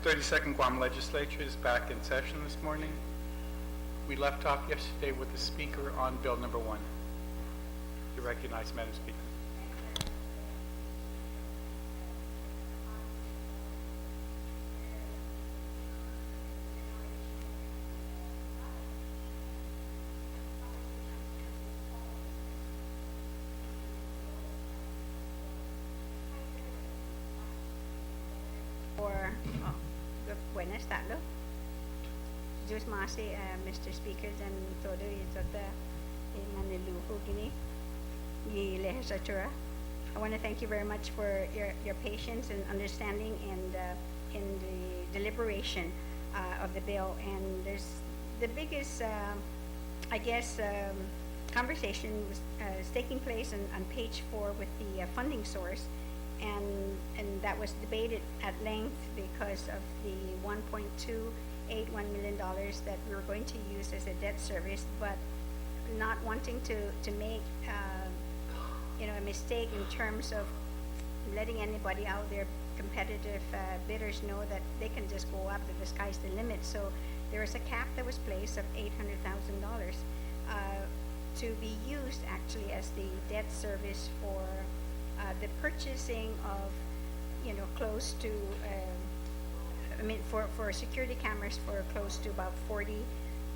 32nd Guam Legislature is back in session this morning. We left off yesterday with the speaker on Bill number 1. You recognize, Madam Speaker. Buenas tardes. Jus masi, Mr. Speaker, dan todo ito maniluho gini the legislature. I want to thank you very much for your patience and understanding and in the deliberation of the bill. And there's the biggest, I guess, conversation was taking place on page 4 with the funding source. And that was debated at length because of the $1.281 million that we were going to use as a debt service, but not wanting to make a mistake in terms of letting anybody out there, competitive bidders, know that they can just go up, that the sky's the limit. So there was a cap that was placed of $800,000 to be used actually as the debt service for the purchasing of, close to, for security cameras for close to about 40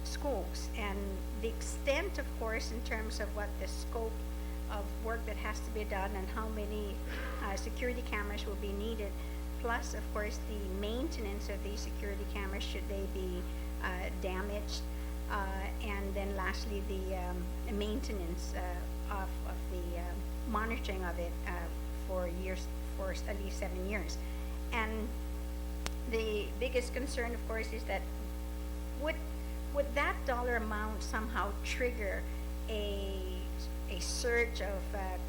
schools. And the extent, of course, in terms of what the scope of work that has to be done and how many security cameras will be needed, plus, of course, the maintenance of these security cameras should they be damaged, and then lastly, the maintenance of the monitoring of it for years, for at least 7 years. And the biggest concern, of course, is that would that dollar amount somehow trigger a surge of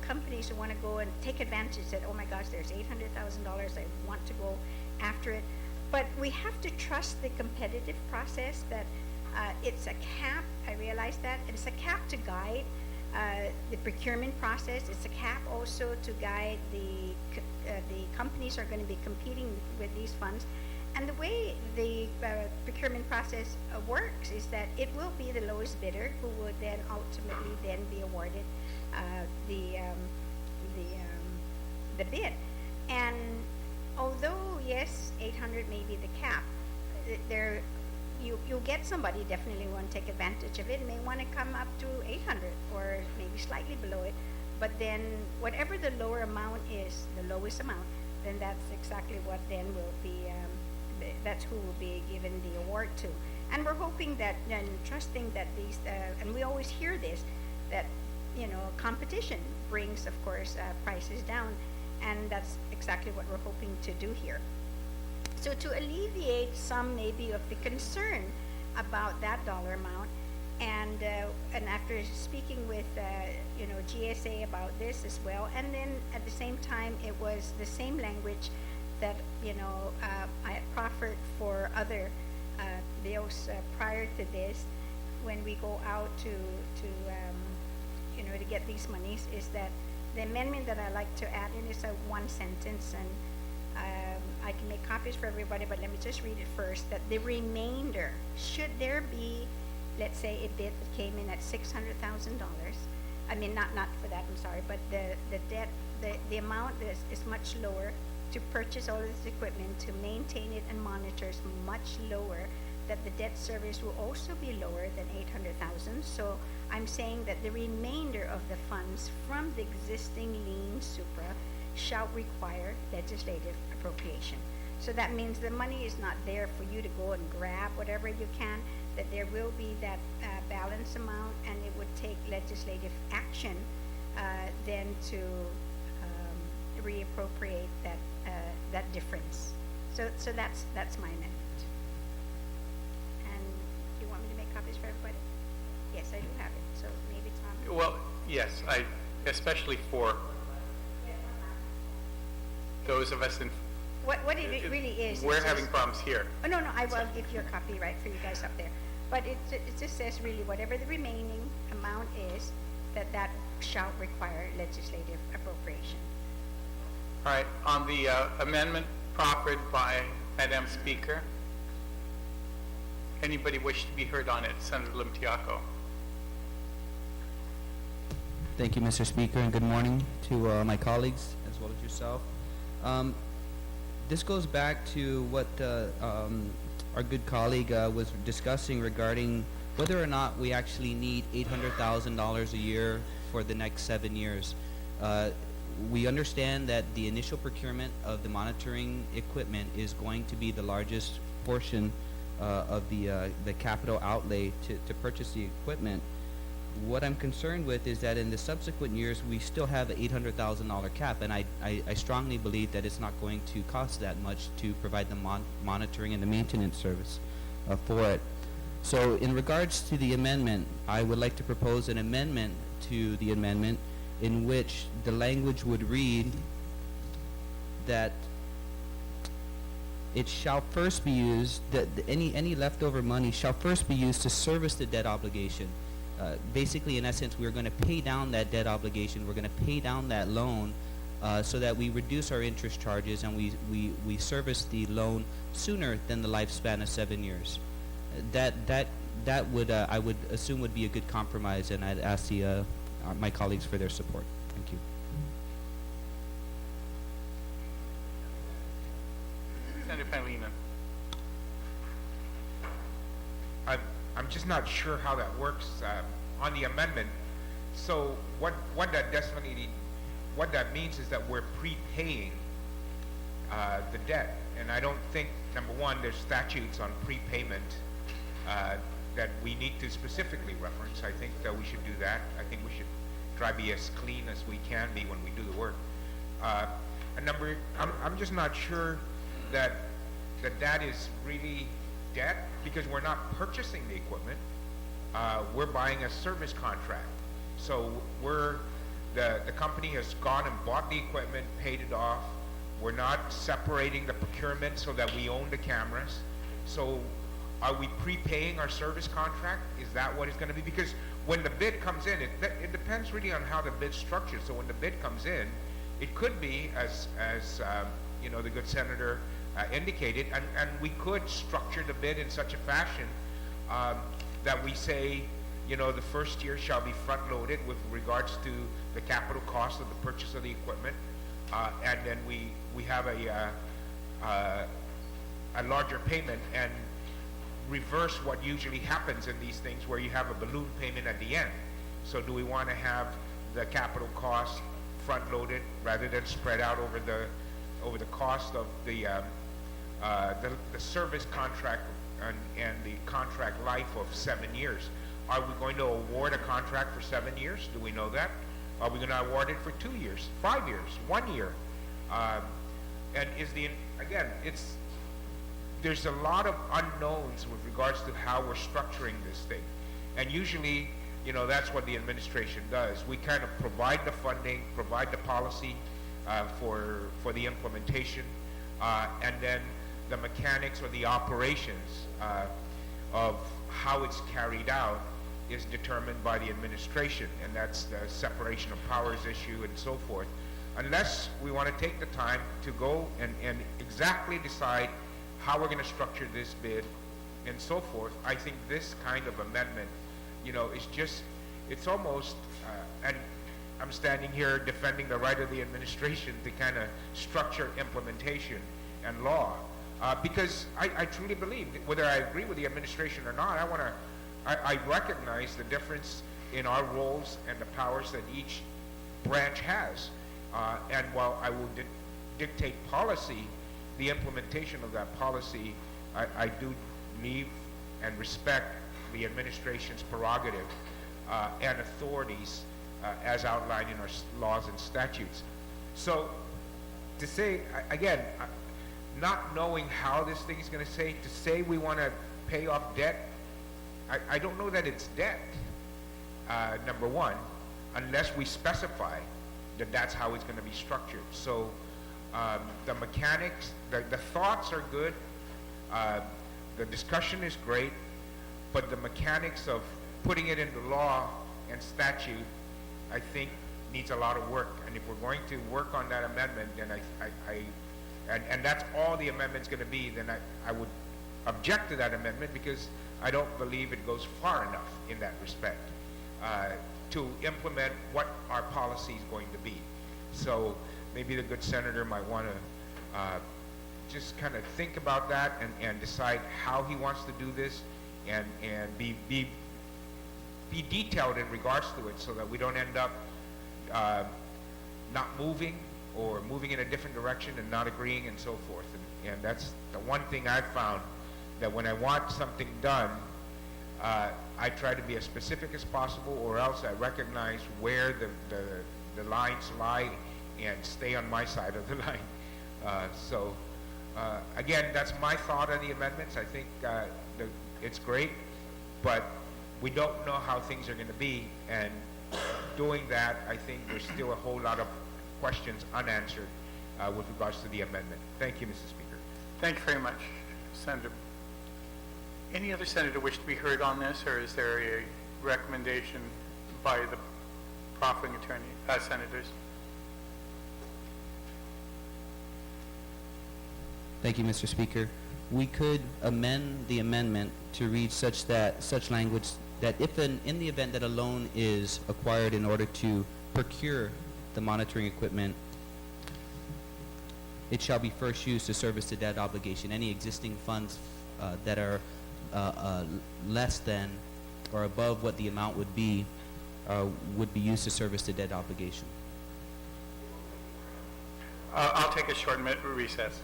companies who want to go and take advantage, that, oh my gosh, there's $800,000, I want to go after it. But we have to trust the competitive process, that it's a cap. I realize that it's a cap to guide the procurement process. It's a cap also to guide the companies are going to be competing with these funds. And the way the procurement process works is that it will be the lowest bidder who would then ultimately then be awarded the bid. And although yes, 800 may be the cap, you'll get somebody definitely want to take advantage of it. May want to come up to 800 or maybe slightly below it, but then whatever the lower amount is, the lowest amount, then that's exactly what then will be, that's who will be given the award to. And we're hoping that, and trusting that these, and we always hear this, that competition brings, of course, prices down, and that's exactly what we're hoping to do here. So to alleviate some maybe of the concern about that dollar amount, and after speaking with GSA about this as well, and then at the same time it was the same language that I had proffered for other bills prior to this, when we go out to get these monies, is that the amendment that I like to add in is a one sentence, and I can make copies for everybody, but let me just read it first, that the remainder, should there be, let's say, a bid that came in at $600,000, I mean, not for that, I'm sorry, but the debt, the amount is much lower to purchase all of this equipment, to maintain it and monitor is much lower, that the debt service will also be lower than $800,000. So I'm saying that the remainder of the funds from the existing lien supra shall require legislative appropriation. So that means the money is not there for you to go and grab whatever you can, that there will be that balance amount, and it would take legislative action then to reappropriate that difference. So that's my amendment. And do you want me to make copies for everybody? Yes, I do have it. So maybe Tom. Well, yes, especially for those of us in. What it really is. We're having problems here. Oh no, I will give you a copy right for you guys up there. But it just says really whatever the remaining amount is, that shall require legislative appropriation. All right. On the amendment proffered by Madam Speaker, anybody wish to be heard on it? Senator Limtiaco. Thank you, Mr. Speaker, and good morning to my colleagues as well as yourself. This goes back to what our good colleague was discussing regarding whether or not we actually need $800,000 a year for the next 7 years. We understand that the initial procurement of the monitoring equipment is going to be the largest portion of the capital outlay to purchase the equipment. What I'm concerned with is that in the subsequent years, we still have an $800,000 cap, and I strongly believe that it's not going to cost that much to provide the monitoring and the maintenance service for it. So in regards to the amendment, I would like to propose an amendment to the amendment in which the language would read that it shall first be used, that any leftover money shall first be used to service the debt obligation. Basically, in essence, we're going to pay down that debt obligation. We're going to pay down that loan so that we reduce our interest charges and we service the loan sooner than the lifespan of 7 years. That would I would assume would be a good compromise, and I'd ask my colleagues for their support. Thank you. Senator Panlina. I'm just not sure how that works on the amendment. So what that definitely, what that means is that we're prepaying the debt. And I don't think, number one, there's statutes on prepayment that we need to specifically reference. I think that we should do that. I think we should try to be as clean as we can be when we do the work. And I'm just not sure that that is really debt, because we're not purchasing the equipment. We're buying a service contract. So the company has gone and bought the equipment, paid it off. We're not separating the procurement so that we own the cameras. So are we prepaying our service contract? Is that what it's going to be? Because when the bid comes in, it depends really on how the bid's structured. So when the bid comes in, it could be, as you know, the good senator indicated, and we could structure the bid in such a fashion that we say, you know, the first year shall be front-loaded with regards to the capital cost of the purchase of the equipment, and then we have a larger payment, and reverse what usually happens in these things where you have a balloon payment at the end. So do we want to have the capital cost front-loaded rather than spread out over the cost of the service contract and the contract life of 7 years? Are we going to award a contract for 7 years? Do we know that? Are we going to award it for 2 years, 5 years, 1 year? And there's a lot of unknowns with regards to how we're structuring this thing. And usually, you know, that's what the administration does. We kind of provide the funding, provide the policy for the implementation, and then the mechanics or the operations of how it's carried out is determined by the administration, and that's the separation of powers issue and so forth. Unless we want to take the time to go and exactly decide how we're going to structure this bid and so forth, I think this kind of amendment, you know, is just, it's almost, and I'm standing here defending the right of the administration to kind of structure implementation and law, because I truly believe, whether I agree with the administration or not, I recognize the difference in our roles and the powers that each branch has. And while I will dictate policy, the implementation of that policy, I do leave and respect the administration's prerogative and authorities as outlined in our laws and statutes. So to say, again, not knowing how this thing is going to say we want to pay off debt, I don't know that it's debt, number one, unless we specify that that's how it's going to be structured. So the mechanics, the thoughts are good, the discussion is great, but the mechanics of putting it into law and statute, I think, needs a lot of work. And if we're going to work on that amendment, then and that's all the amendment's going to be, then I would object to that amendment because I don't believe it goes far enough in that respect to implement what our policy is going to be. So maybe the good senator might want to just kind of think about that and decide how he wants to do this and be detailed in regards to it so that we don't end up not moving or moving in a different direction and not agreeing and so forth. And that's the one thing I've found, that when I want something done, I try to be as specific as possible, or else I recognize where the lines lie and stay on my side of the line. Again, that's my thought on the amendments. I think it's great, but we don't know how things are going to be, and doing that, I think there's still a whole lot of questions unanswered with regards to the amendment. Thank you, Mr. Speaker. Thank you very much, Senator. Any other senator wish to be heard on this, or is there a recommendation by the proffering attorney, senators? Thank you, Mr. Speaker. We could amend the amendment to read such language that if in the event that a loan is acquired in order to procure the monitoring equipment, it shall be first used to service the debt obligation. Any existing funds that are less than or above what the amount would be used to service the debt obligation. I'll take a short recess.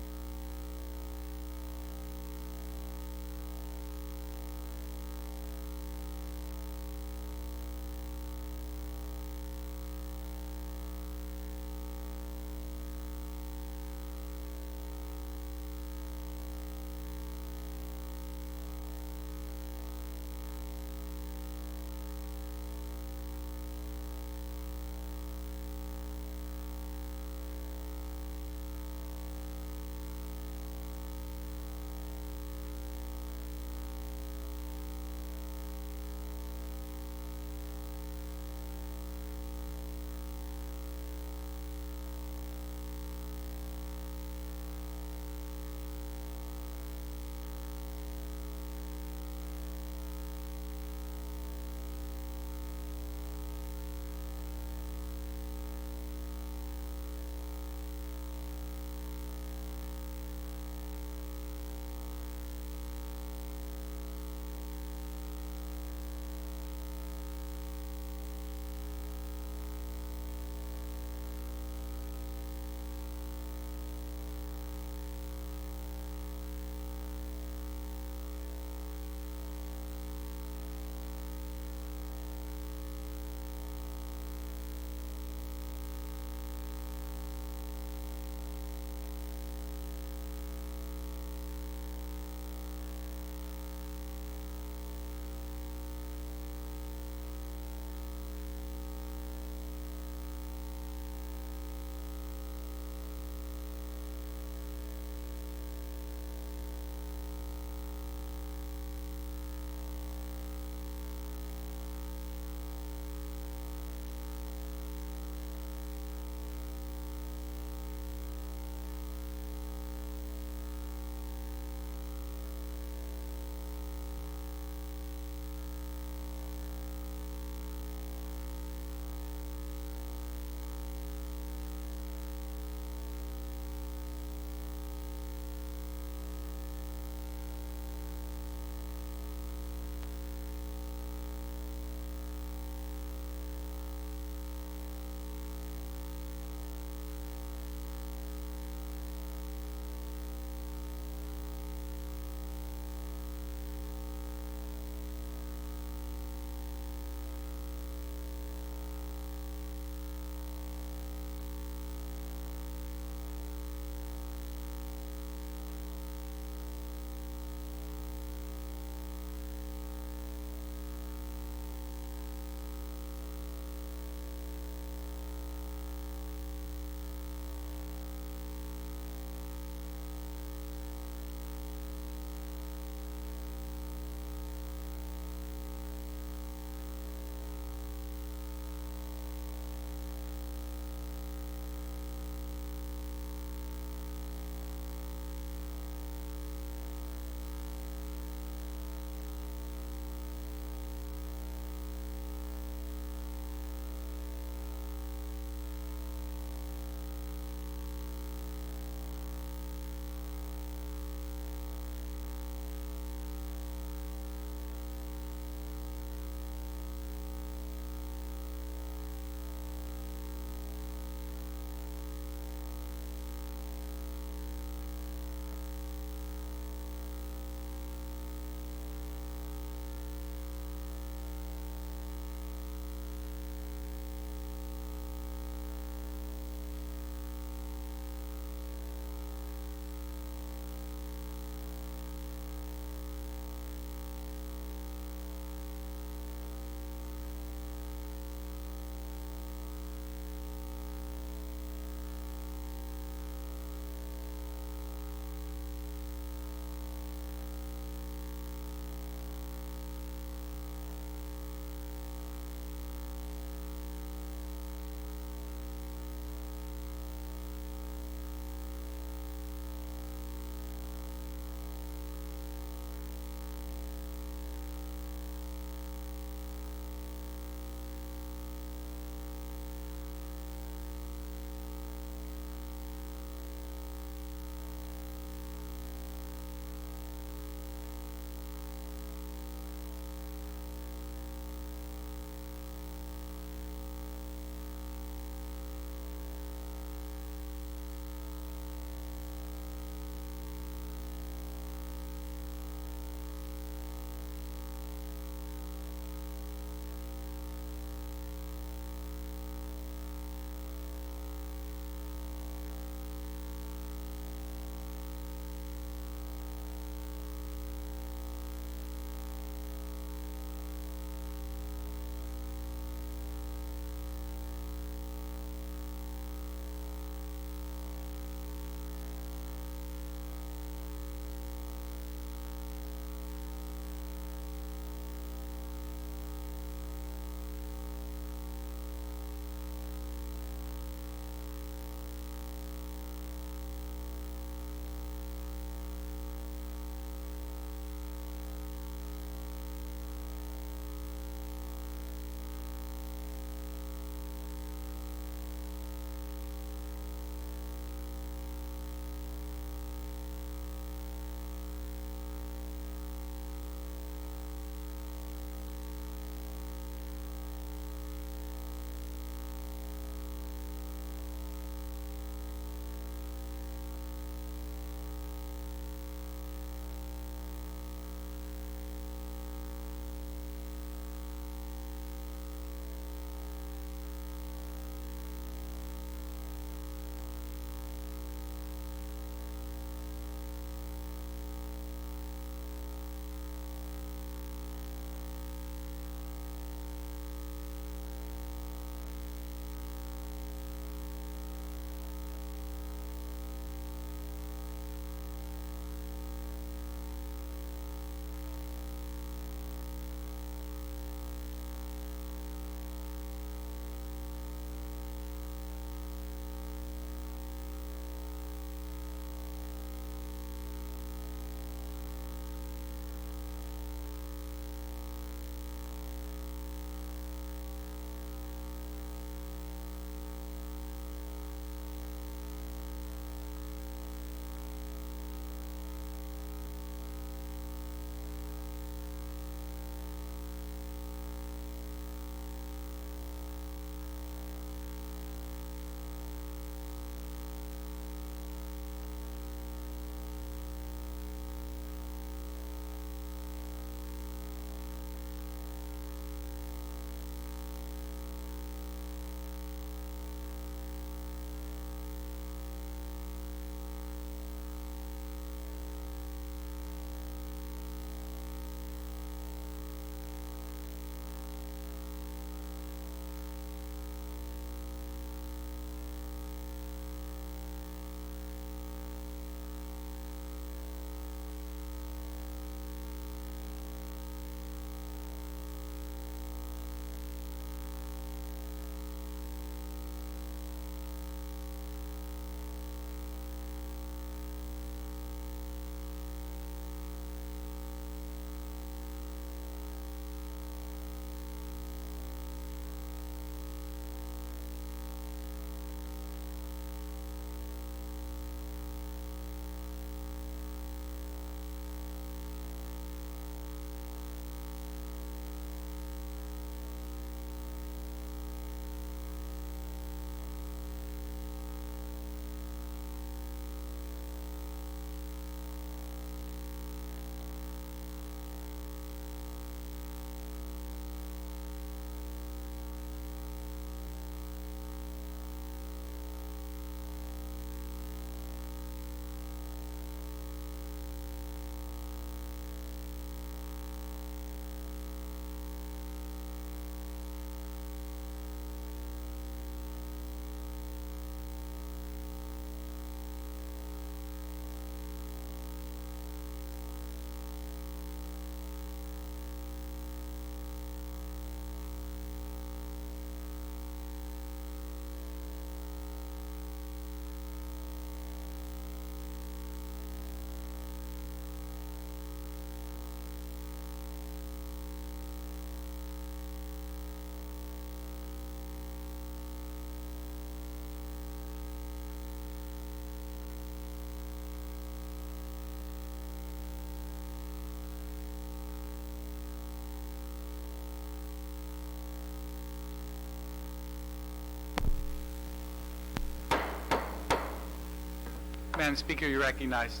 Madam Speaker, you're recognized.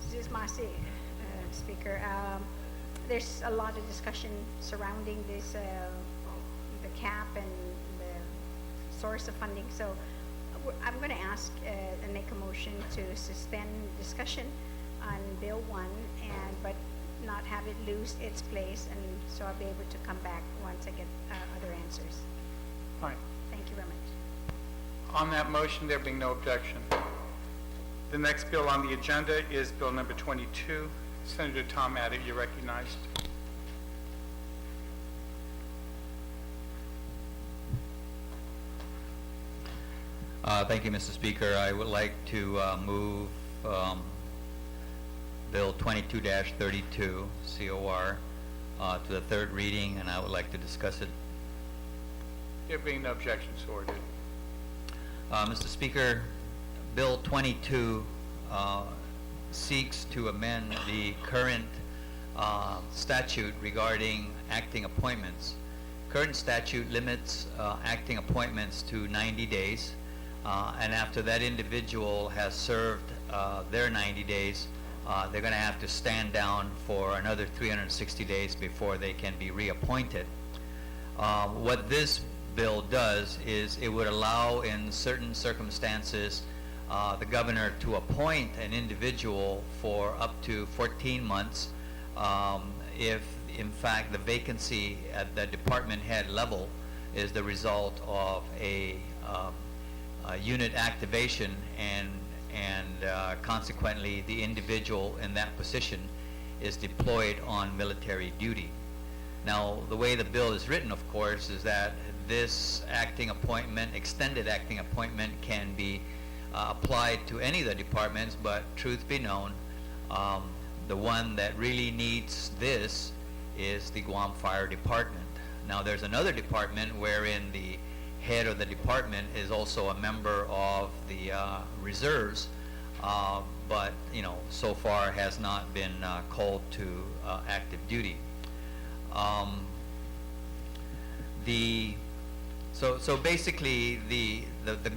This is Masi, Speaker. There's a lot of discussion surrounding this, the cap and the source of funding. So I'm going to ask and make a motion to suspend discussion on Bill 1, but not have it lose its place, and so I'll be able to come back once I get other answers. All right. Thank you very much. On that motion, there being no objection. The next bill on the agenda is Bill number 22. Senator Tom Abbott, you're recognized. Thank you, Mr. Speaker. I would like to move Bill 22-32, COR, to the third reading, and I would like to discuss it. There being no objection, so ordered. Mr. Speaker, Bill 22 seeks to amend the current statute regarding acting appointments. Current statute limits acting appointments to 90 days, and after that individual has served their 90 days, they're going to have to stand down for another 360 days before they can be reappointed. What this bill does is it would allow, in certain circumstances, the governor to appoint an individual for up to 14 months if, in fact, the vacancy at the department head level is the result of a unit activation, and consequently the individual in that position is deployed on military duty. Now, the way the bill is written, of course, is that this acting appointment, extended acting appointment, can be applied to any of the departments, but truth be known, the one that really needs this is the Guam Fire Department. Now, there's another department wherein the head of the department is also a member of the reserves, but so far has not been called to active duty. So basically, the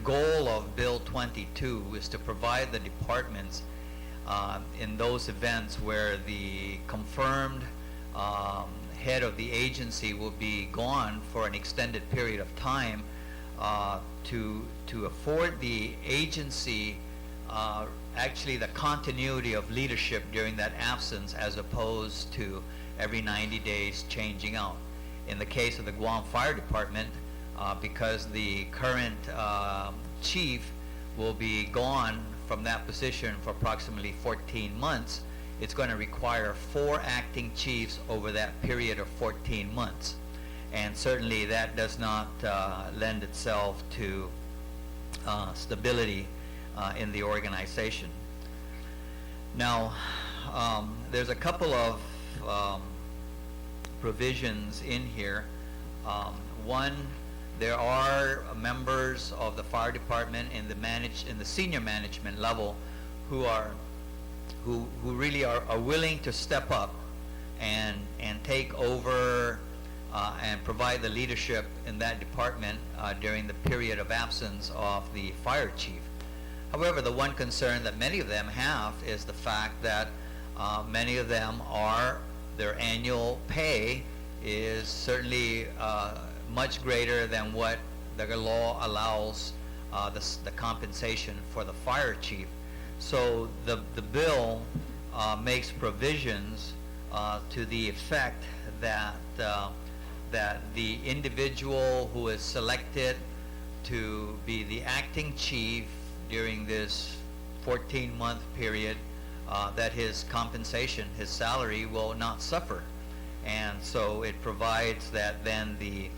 goal of Bill 22 is to provide the departments in those events where the confirmed head of the agency will be gone for an extended period of time, to afford the agency actually the continuity of leadership during that absence, as opposed to every 90 days changing out. In the case of the Guam Fire Department, because the current chief will be gone from that position for approximately 14 months, it's going to require 4 acting chiefs over that period of 14 months. And certainly that does not lend itself to stability in the organization. Now, there's a couple of provisions in here. One, there are members of the fire department in the senior management level who really are willing to step up and take over and provide the leadership in that department during the period of absence of the fire chief. However, the one concern that many of them have is the fact that many of them their annual pay is certainly much greater than what the law allows the compensation for the fire chief. So the bill makes provisions to the effect that the individual who is selected to be the acting chief during this 14-month period, that his compensation, his salary, will not suffer. And so it provides that then the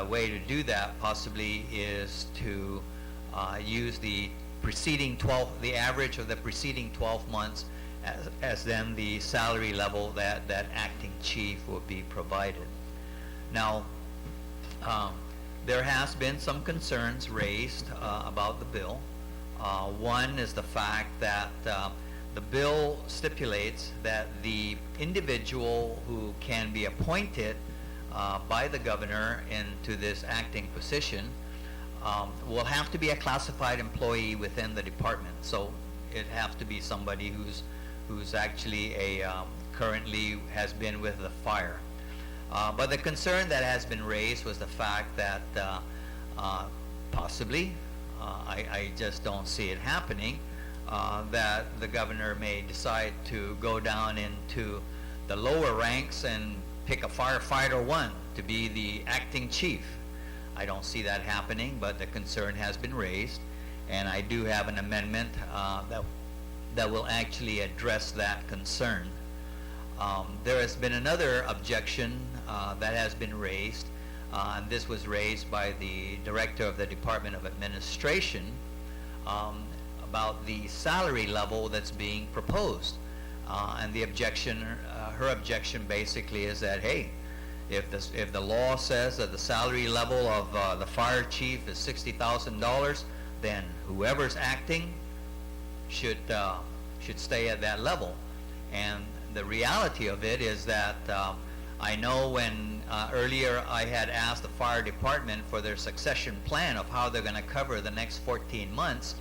way to do that possibly is to use the average of the preceding 12 months as then the salary level that acting chief will be provided. Now, there has been some concerns raised about the bill. One is the fact that the bill stipulates that the individual who can be appointed by the governor into this acting position will have to be a classified employee within the department. So it have to be somebody who's actually currently has been with the fire. But the concern that has been raised was the fact that possibly, I just don't see it happening, that the governor may decide to go down into the lower ranks and pick a firefighter 1 to be the acting chief. I don't see that happening, but the concern has been raised, and I do have an amendment that will actually address that concern. There has been another objection that has been raised, and this was raised by the director of the Department of Administration about the salary level that's being proposed. And the objection, her objection basically is that, hey, if the law says that the salary level of the fire chief is $60,000, then whoever's acting should stay at that level. And the reality of it is that I know when earlier I had asked the fire department for their succession plan of how they're going to cover the next 14 months,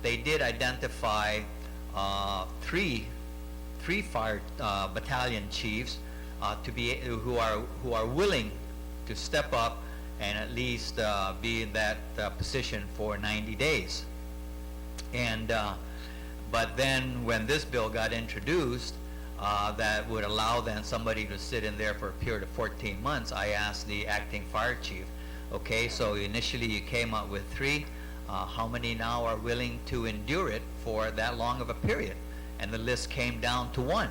they did identify three fire battalion chiefs who are willing to step up and at least be in that position for 90 days. And but then when this bill got introduced, that would allow then somebody to sit in there for a period of 14 months, I asked the acting fire chief, okay, so initially you came up with 3, how many now are willing to endure it for that long of a period? And the list came down to 1.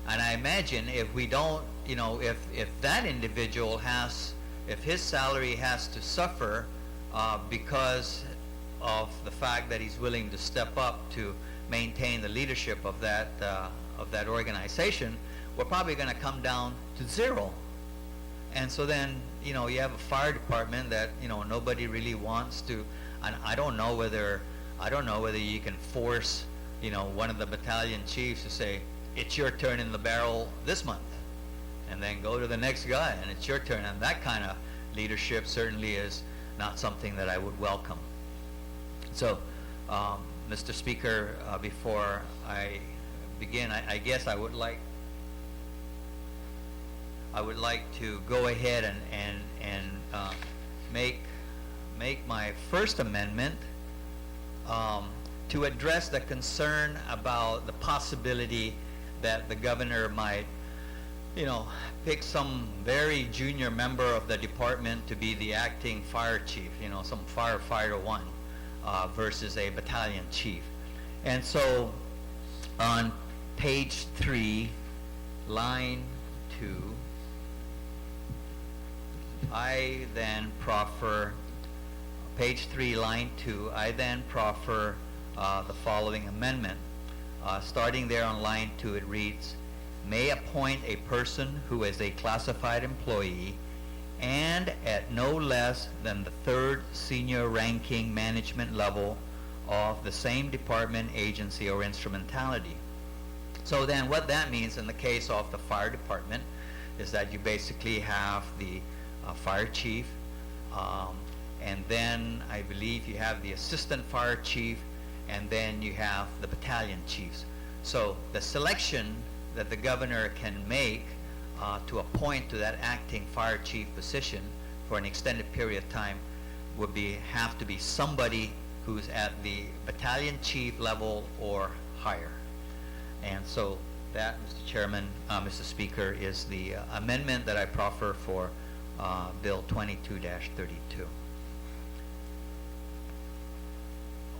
And I imagine if we don't, you know, if that individual if his salary has to suffer because of the fact that he's willing to step up to maintain the leadership of that organization, we're probably going to come down to 0. And so then, you know, you have a fire department that, you know, nobody really wants to, and I don't know whether you can force, you know, one of the battalion chiefs to say, it's your turn in the barrel this month, and then go to the next guy and it's your turn. And that kind of leadership certainly is not something that I would welcome. So, Mr. Speaker, before I begin, I guess I would like to go ahead and make my first amendment to address the concern about the possibility that the governor might, you know, pick some very junior member of the department to be the acting fire chief, you know, some firefighter 1 versus a battalion chief. And so on page 3, line 2, I then proffer, page 3, line 2, I then proffer the following amendment. Starting there on line 2, it reads, may appoint a person who is a classified employee and at no less than the 3rd senior ranking management level of the same department, agency, or instrumentality. So then what that means in the case of the fire department is that you basically have the fire chief, and then I believe you have the assistant fire chief, and then you have the battalion chiefs. So the selection that the governor can make to appoint to that acting fire chief position for an extended period of time would have to be somebody who's at the battalion chief level or higher. And so that, Mr. Chairman, Mr. Speaker, is the amendment that I proffer for Bill 22-32.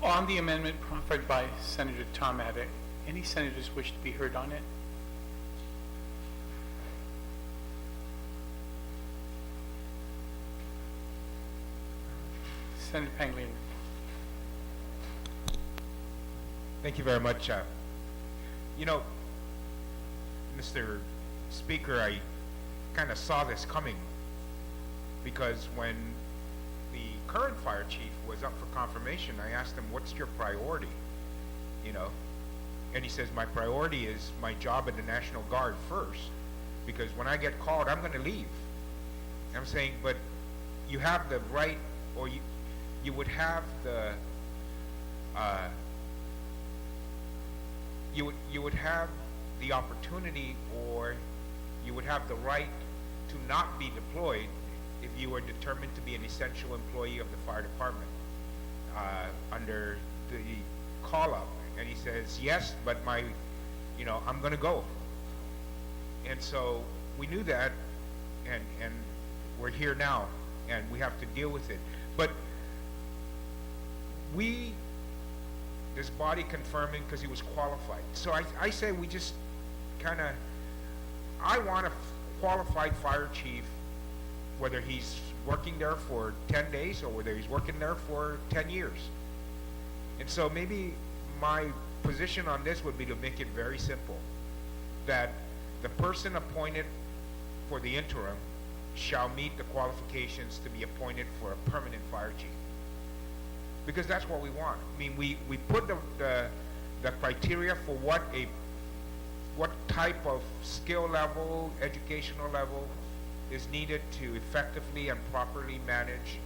On the amendment proffered by Senator Tom Abbott, any senators wish to be heard on it? Senator Pangilinan. Thank you very much. You know, Mr. Speaker, I kind of saw this coming because when the current fire chief was up for confirmation, I asked him, what's your priority? You know, and he says, my priority is my job in the National Guard first, because when I get called, I'm going to leave. I'm saying, but you have the right or you would have the you would have the opportunity, or you would have the right to not be deployed if you were determined to be an essential employee of the fire department under the call-up. And he says, yes, but I'm going to go. And so we knew that, and we're here now, and we have to deal with it. But this body confirming because he was qualified. So I say we just kind of, I want a qualified fire chief, whether he's working there for 10 days or whether he's working there for 10 years. And so maybe my position on this would be to make it very simple, that the person appointed for the interim shall meet the qualifications to be appointed for a permanent fire chief. Because that's what we want. I mean, we put the criteria for what type of skill level, educational level is needed to effectively and properly manage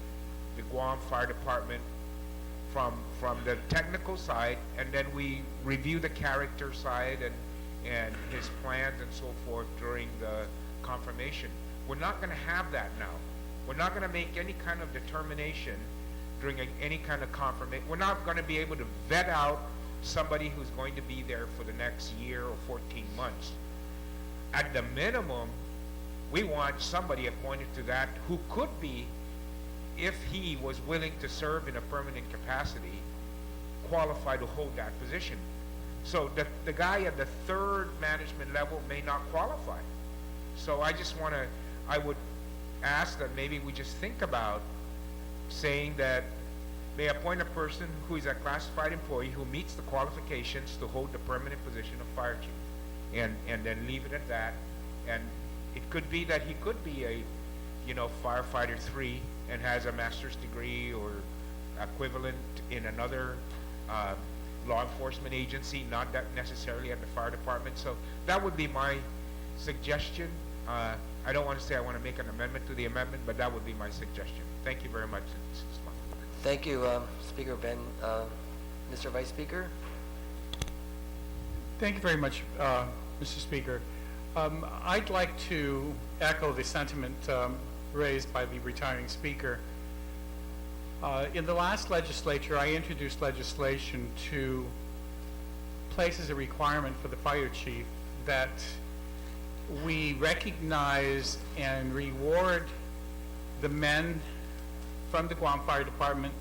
the Guam Fire Department from the technical side, and then we review the character side and his plans and so forth during the confirmation. We're not going to have that now. We're not going to make any kind of determination during any kind of confirmation. We're not going to be able to vet out somebody who's going to be there for the next year or 14 months. At the minimum, we want somebody appointed to that who could be, if he was willing to serve in a permanent capacity, qualified to hold that position. So the guy at the third management level may not qualify. So I would ask that maybe we just think about saying that they appoint a person who is a classified employee who meets the qualifications to hold the permanent position of fire chief, and then leave it at that. And it could be that he could be a firefighter 3 and has a master's degree or equivalent in another law enforcement agency, not that necessarily at the fire department. So that would be my suggestion. I don't want to say I want to make an amendment to the amendment, but that would be my suggestion. Thank you very much. Thank you, Speaker Ben. Mr. Vice Speaker? Thank you very much, Mr. Speaker. I'd like to echo the sentiment raised by the retiring speaker. In the last legislature, I introduced legislation to place as a requirement for the fire chief that we recognize and reward the men from the Guam Fire Department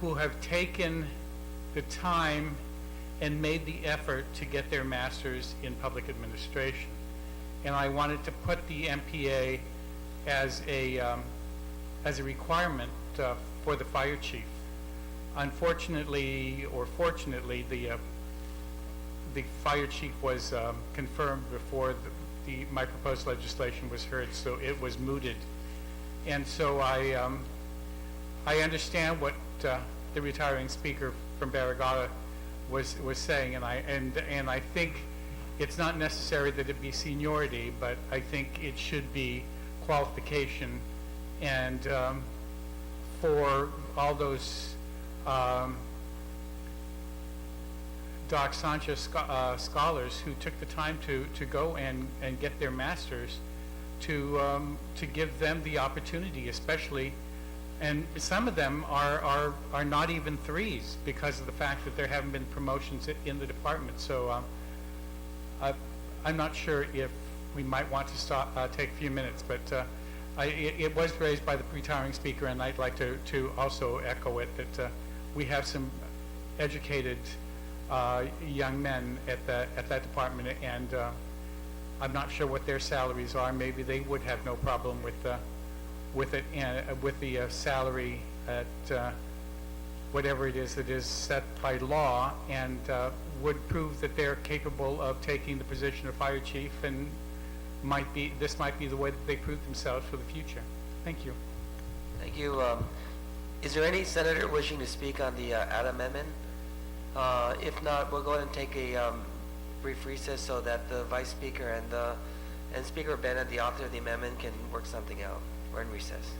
who have taken the time and made the effort to get their masters in public administration. And I wanted to put the MPA as a requirement for the fire chief. Unfortunately, or fortunately, the fire chief was confirmed before my proposed legislation was heard, so it was mooted. And so I understand what the retiring speaker from Barragata was saying, and I think it's not necessary that it be seniority, but I think it should be qualification. And for all those Doc Sanchez scholars who took the time to go and get their masters, to give them the opportunity, especially, and some of them are not even 3s because of the fact that there haven't been promotions in the department. So I'm not sure if we might want to take a few minutes, but it was raised by the retiring speaker, and I'd like to also echo it, that we have some educated young men at that department, and I'm not sure what their salaries are. Maybe they would have no problem with it, and with the salary at whatever it is that is set by law, and would prove that they're capable of taking the position of fire chief, and this might be the way that they prove themselves for the future. Thank you. Thank you. Is there any senator wishing to speak on the Ad amendment? If not, we'll go ahead and take a brief recess so that the Vice Speaker and Speaker Bennett, the author of the amendment, can work something out. We're in recess.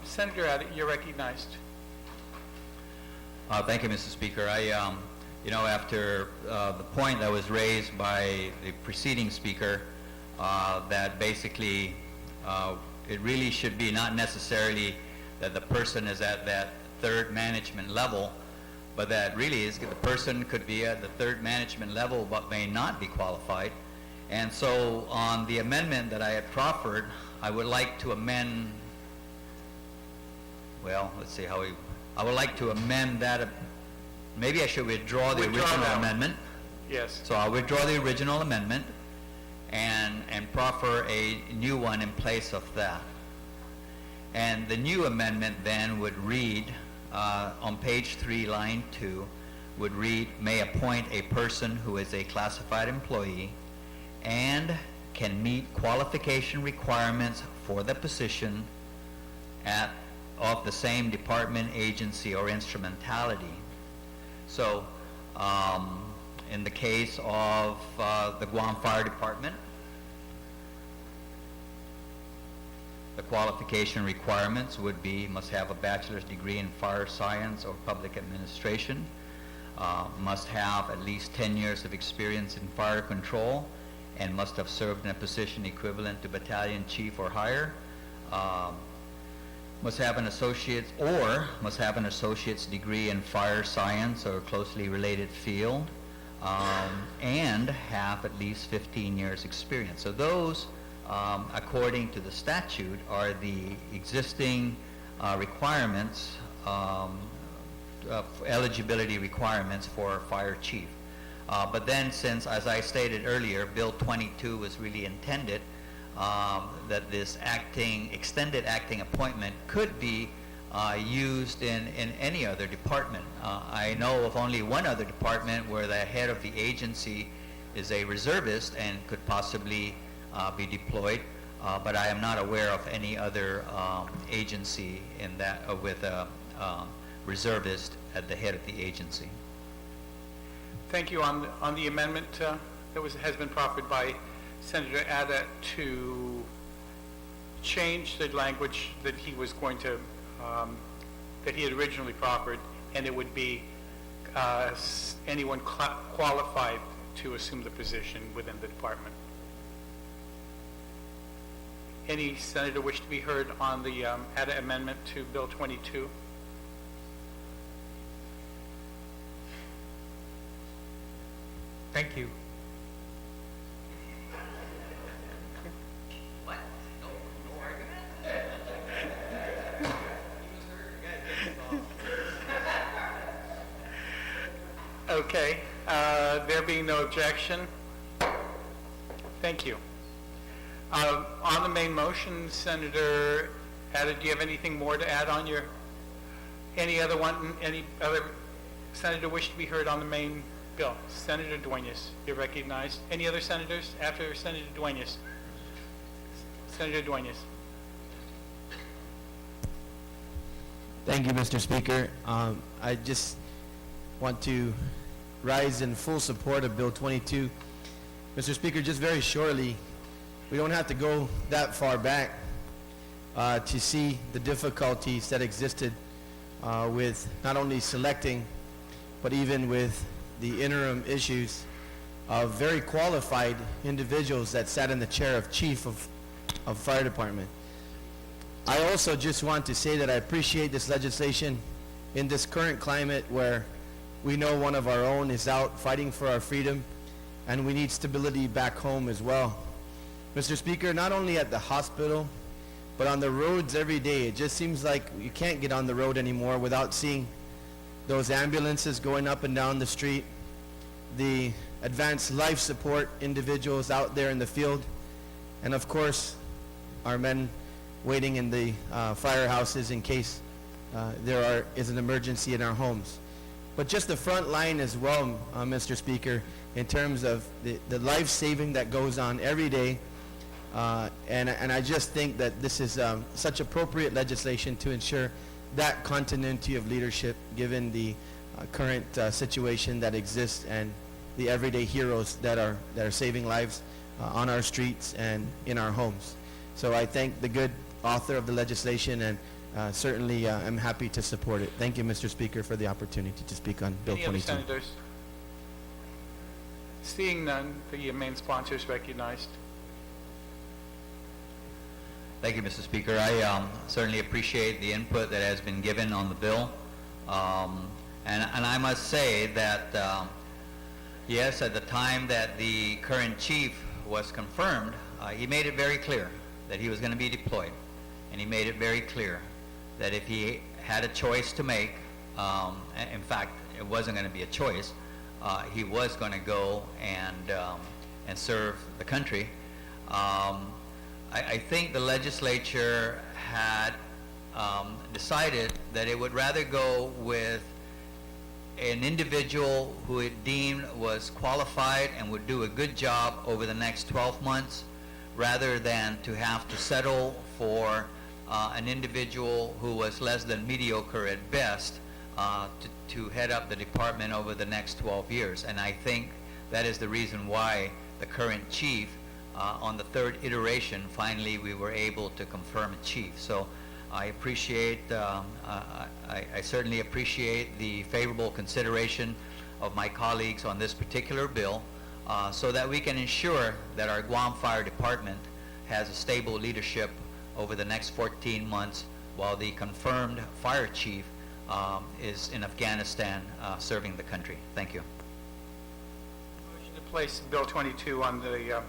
Senator Abbott, you're recognized. Thank you, Mr. Speaker. After the point that was raised by the preceding speaker, that basically it really should be not necessarily that the person is at that third management level, but that really is the person could be at the third management level but may not be qualified. And so on the amendment that I had proffered, I would like to amend, well, let's see how I would like to amend that. Maybe I should withdraw the Withdraw original that one. amendment. Yes. So I'll withdraw the original amendment and proffer a new one in place of that. And the new amendment then would read, on page 3, line 2, would read, may appoint a person who is a classified employee and can meet qualification requirements for the position of the same department, agency, or instrumentality. So, in the case of the Guam Fire Department, the qualification requirements would be must have a bachelor's degree in fire science or public administration, must have at least 10 years of experience in fire control, and must have served in a position equivalent to battalion chief or higher, must have an associate's degree in fire science or closely related field, and have at least 15 years experience. So those, according to the statute, are the existing requirements, eligibility requirements for a fire chief. But then, since, as I stated earlier, Bill 22 was really intended that this extended acting appointment could be used in any other department. I know of only one other department where the head of the agency is a reservist and could possibly be deployed, but I am not aware of any other agency in that with a reservist at the head of the agency. Thank you. On the amendment that has been proffered by Senator Ada to change the language that he was going to, that he had originally proffered, and it would be anyone qualified to assume the position within the department. Any senator wish to be heard on the Ada amendment to Bill 22? Thank you. Okay, there being no objection, thank you. On the main motion, Senator Ada, do you have anything more to add on your, any other senator wish to be heard on the main bill? Senator Duenas, you're recognized. Any other senators after Senator Duenas? Senator Duenas. Thank you, Mr. Speaker. I just want to rise in full support of Bill 22. Mr. Speaker, just very shortly, we don't have to go that far back to see the difficulties that existed with not only selecting, but even with the interim issues of very qualified individuals that sat in the chair of chief of fire department. I also just want to say that I appreciate this legislation in this current climate where we know one of our own is out fighting for our freedom, and we need stability back home as well. Mr. Speaker, not only at the hospital, but on the roads every day, it just seems like you can't get on the road anymore without seeing those ambulances going up and down the street, the advanced life support individuals out there in the field, and of course, our men waiting in the firehouses in case there is an emergency in our homes. But just the front line as well, Mr. Speaker, in terms of the life-saving that goes on every day. And I just think that this is such appropriate legislation to ensure that continuity of leadership given the current situation that exists and the everyday heroes that are saving lives on our streets and in our homes. So I thank the good author of the legislation, and certainly I'm happy to support it. Thank you, Mr. Speaker, for the opportunity to speak on Bill Any other 22. senators? Seeing none, the main sponsor is recognized. Thank you, Mr. Speaker. I certainly appreciate the input that has been given on the bill. And I must say that, yes, at the time that the current chief was confirmed, he made it very clear that he was going to be deployed. And he made it very clear that if he had a choice to make, in fact, it wasn't going to be a choice, he was going to go and serve the country. I think the legislature had decided that it would rather go with an individual who it deemed was qualified and would do a good job over the next 12 months rather than to have to settle for an individual who was less than mediocre at best to head up the department over the next 12 years. And I think that is the reason why the current chief, on the third iteration, finally we were able to confirm a chief. So I appreciate, I certainly appreciate the favorable consideration of my colleagues on this particular bill so that we can ensure that our Guam Fire Department has a stable leadership over the next 14 months while the confirmed fire chief is in Afghanistan serving the country. Thank you. Motion to place Bill 22 on the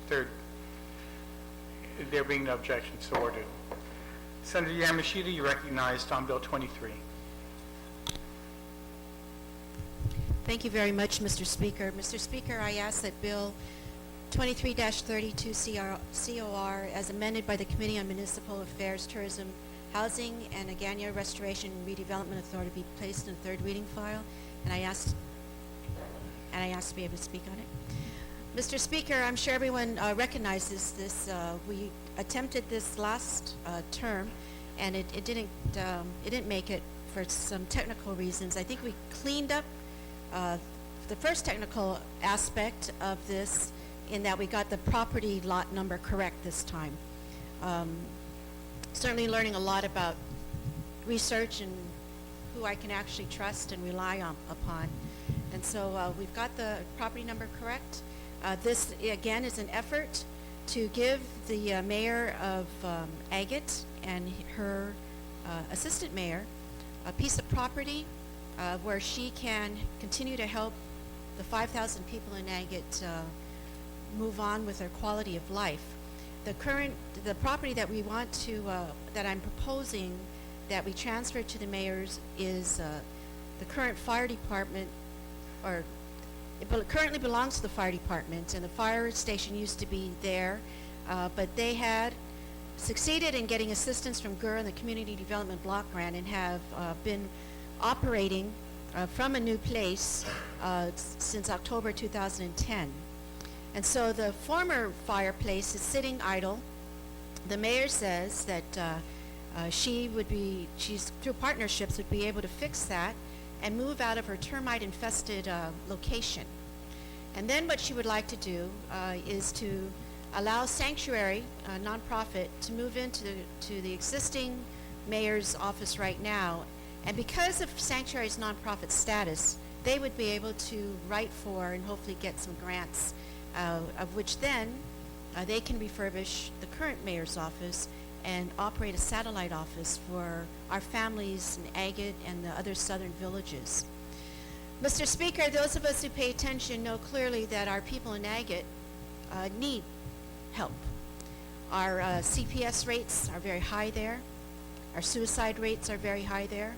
third. There being no objection, so ordered. Senator Yamashita, you recognized on Bill 23. Thank you very much, Mr. Speaker. Mr. Speaker, I ask that Bill 23-32 COR, as amended by the Committee on Municipal Affairs, Tourism, Housing, and Agana Restoration and Redevelopment Authority be placed in the third reading file, and I ask to be able to speak on it. Mr. Speaker, I'm sure everyone recognizes this. We attempted this last term, and it didn't make it for some technical reasons. I think we cleaned up the first technical aspect of this in that we got the property lot number correct this time. Certainly learning a lot about research and who I can actually trust and rely upon. And so we've got the property number correct. This, again, is an effort to give the mayor of Agate and her assistant mayor a piece of property where she can continue to help the 5,000 people in Agate move on with their quality of life. The property that we want to, that I'm proposing that we transfer to the mayors is the current fire department, or it currently belongs to the fire department, and the fire station used to be there, but they had succeeded in getting assistance from GER and the Community Development Block Grant and have been operating from a new place since October 2010. And so the former fireplace is sitting idle. The mayor says that she's through partnerships would be able to fix that and move out of her termite-infested location. And then what she would like to do is to allow Sanctuary, a nonprofit, to move into the existing mayor's office right now. And because of Sanctuary's nonprofit status, they would be able to write for and hopefully get some grants, of which then they can refurbish the current mayor's office and operate a satellite office for our families in Agate and the other southern villages. Mr. Speaker, those of us who pay attention know clearly that our people in Agate need help. Our CPS rates are very high there. Our suicide rates are very high there.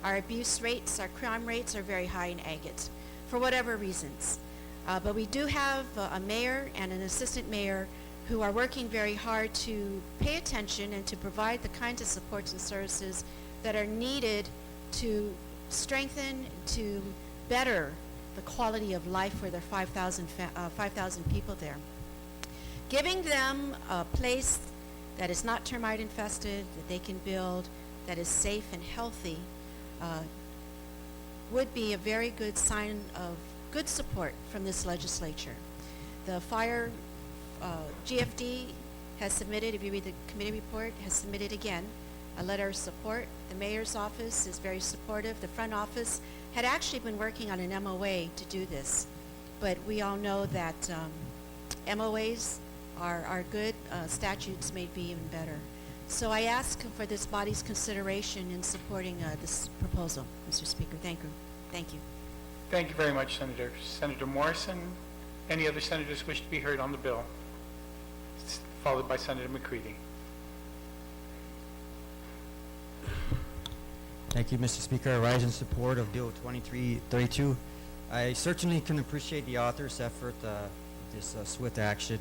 Our abuse rates, our crime rates are very high in Agate, for whatever reasons. But we do have a mayor and an assistant mayor who are working very hard to pay attention and to provide the kinds of supports and services that are needed to strengthen, to better the quality of life for their 5,000 people there. Giving them a place that is not termite infested, that they can build, that is safe and healthy, would be a very good sign of good support from this legislature. The fire GFD has submitted, if you read the committee report, has submitted again a letter of support. The mayor's office is very supportive. The front office had actually been working on an MOA to do this, but we all know that MOAs are good. Statutes may be even better. So I ask for this body's consideration in supporting this proposal, Mr. Speaker. Thank you. Thank you. Thank you very much, Senator. Senator Morrison, any other senators wish to be heard on the bill? Followed by Senator McCready. Thank you, Mr. Speaker. I rise in support of Bill 2332. I certainly can appreciate the author's effort, this swift action,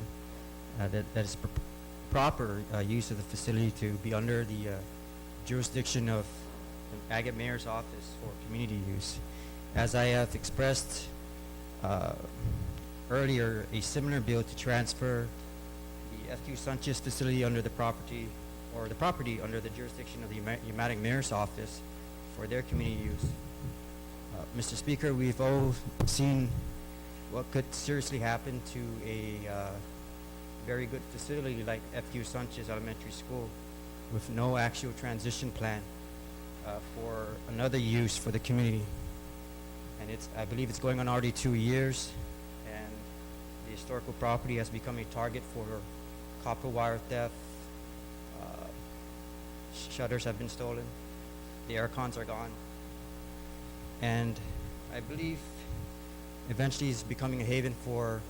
that is proper use of the facility to be under the jurisdiction of the Agate Mayor's Office for community use. As I have expressed earlier, a similar bill to transfer the FQ Sanchez facility under the property under the jurisdiction of the Umatic Mayor's Office for their community use. Mr. Speaker, we've all seen what could seriously happen to a very good facility like FQ Sanchez Elementary School with no actual transition plan for another use for the community. And I believe it's going on already 2 years, and the historical property has become a target for copper wire theft. Shutters have been stolen. The air cons are gone. And I believe eventually it's becoming a haven for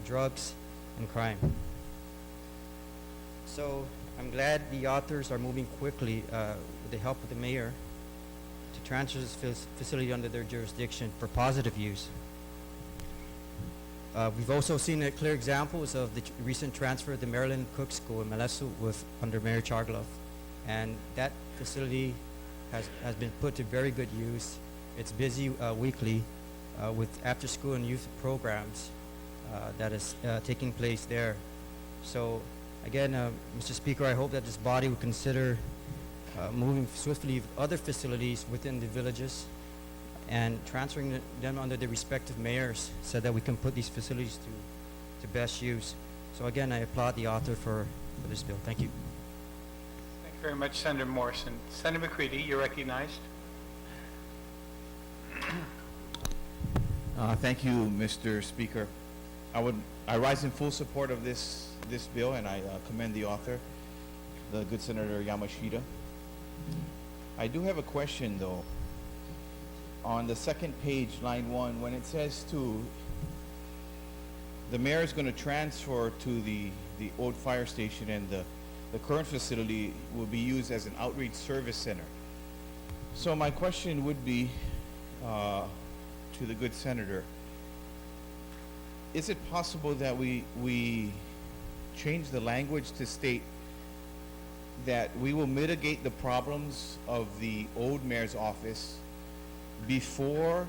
drugs and crime. So I'm glad the authors are moving quickly with the help of the mayor to transfer this facility under their jurisdiction for positive use. We've also seen clear examples of the recent transfer of the Maryland Cook School in Malesu under Mayor Charglove. And that facility has been put to very good use. It's busy weekly with after-school and youth programs that is taking place there. So again, Mr. Speaker, I hope that this body will consider moving swiftly with other facilities within the villages and transferring them under the respective mayors so that we can put these facilities to best use. So again, I applaud the author for this bill. Thank you. Thank you very much, Senator Morrison. Senator McCready, you're recognized. Thank you, Mr. Speaker. I rise in full support of this bill, and I commend the author, the good Senator Yamashita. I do have a question, though. On the second page, line 1, when it says the mayor is going to transfer to the old fire station, and the current facility will be used as an outreach service center. So my question would be to the good senator, is it possible that we change the language to state that we will mitigate the problems of the old mayor's office before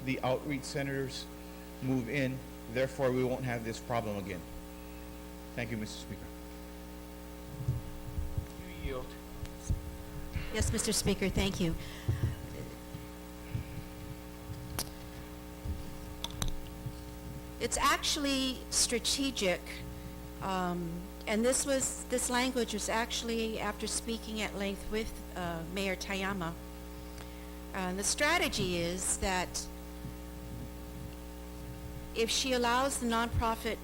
the outreach centers move in, therefore we won't have this problem again? Thank you, Mr. Speaker. You yield. Yes, Mr. Speaker, thank you. It's actually strategic, and this language was actually after speaking at length with Mayor Tayama. The strategy is that if she allows the nonprofit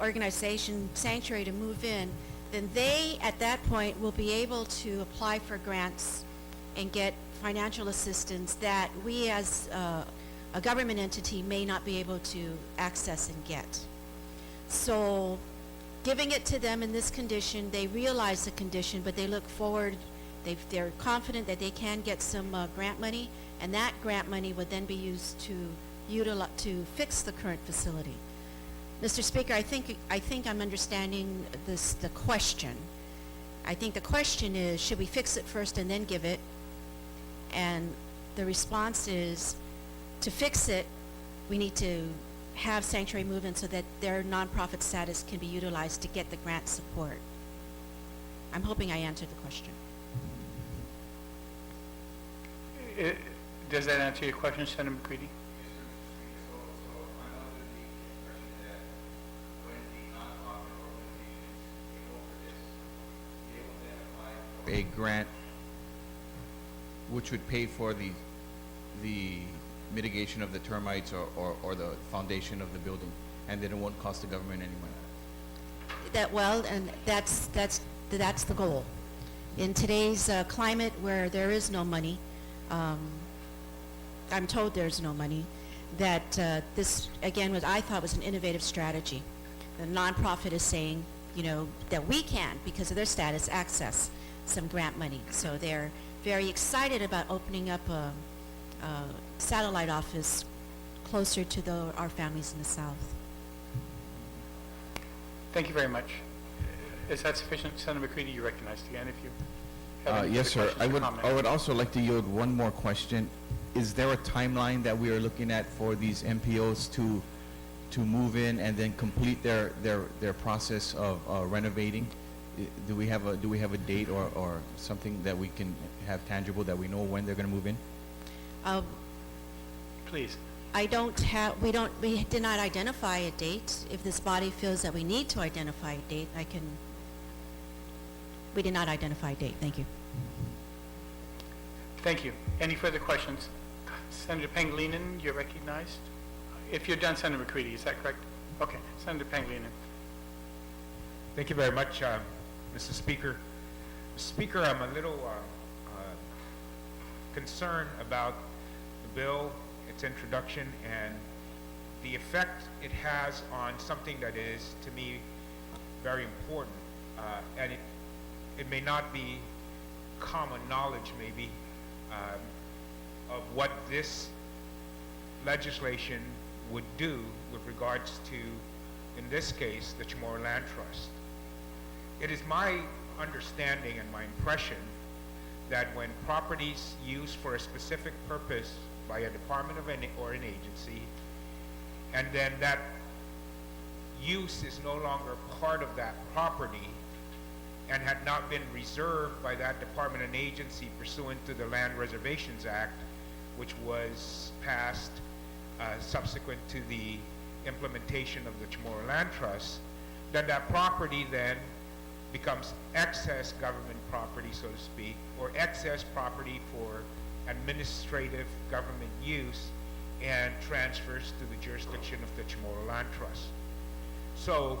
organization Sanctuary to move in, then they at that point will be able to apply for grants and get financial assistance that we as a government entity may not be able to access and get. So giving it to them in this condition, they realize the condition, but they look forward, they're confident that they can get some grant money, and that grant money would then be used to fix the current facility. Mr. Speaker, I think I'm understanding the question. I think the question is, should we fix it first and then give it? And the response is, to fix it, we need to have Sanctuary move in so that their nonprofit status can be utilized to get the grant support. I'm hoping I answered the question. Does that answer your question, Senator McCready? a grant which would pay for the mitigation of the termites or the foundation of the building, and then it won't cost the government any money. And that's the goal. In today's climate where there is no money, I'm told there's no money, that this, again, I thought was an innovative strategy. The nonprofit is saying, that we can, because of their status, access some grant money. So they're very excited about opening up a satellite office closer to our families in the South. Thank you very much. Is that sufficient? Senator McCready, you recognized again if you have any Yes, further sir. questions or comments. I would also like to yield one more question. Is there a timeline that we are looking at for these MPOs to move in and then complete their process of renovating? Do we have a date or something that we can have tangible that we know when they're going to move in? Please. We did not identify a date. If this body feels that we need to identify a date, we did not identify a date. Thank you. Thank you. Any further questions? Senator Pangilinan, you're recognized. If you're done, Senator McCready, is that correct? Okay, Senator Pangilinan. Thank you very much, Mr. Speaker. Mr. Speaker, I'm a little concerned about the bill, its introduction, and the effect it has on something that is, to me, very important. And it may not be common knowledge, maybe, of what this legislation would do with regards to, in this case, the Chamorro Land Trust. It is my understanding and my impression that when properties used for a specific purpose by a department or an agency, and then that use is no longer part of that property and had not been reserved by that department and agency pursuant to the Land Reservations Act, which was passed subsequent to the implementation of the Chamorro Land Trust, then that property then becomes excess government property, so to speak, or excess property for administrative government use and transfers to the jurisdiction of the Chamorro Land Trust. So,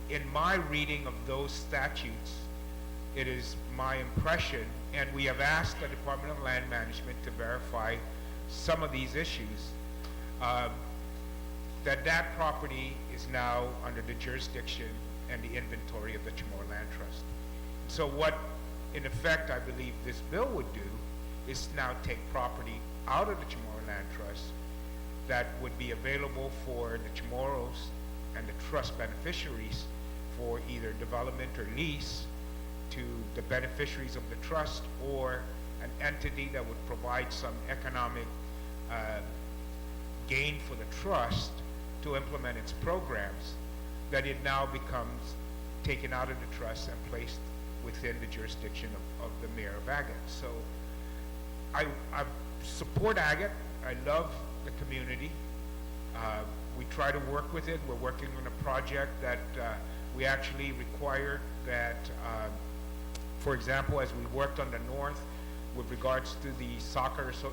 in my reading of those statutes, it is my impression, and we have asked the Department of Land Management to verify some of these issues, that property is now under the jurisdiction and the inventory of the Chamorro Land Trust. So what, in effect, I believe this bill would do is now take property out of the Chamorro Land Trust that would be available for the Chamorros and the trust beneficiaries for either development or lease to the beneficiaries of the trust, or an entity that would provide some economic gain for the trust to implement its programs, that it now becomes taken out of the trust and placed within the jurisdiction of the mayor of Agate. So I support Agate. I love the community. We try to work with it. We're working on a project that we actually require that, for example, as we worked on the north with regards to the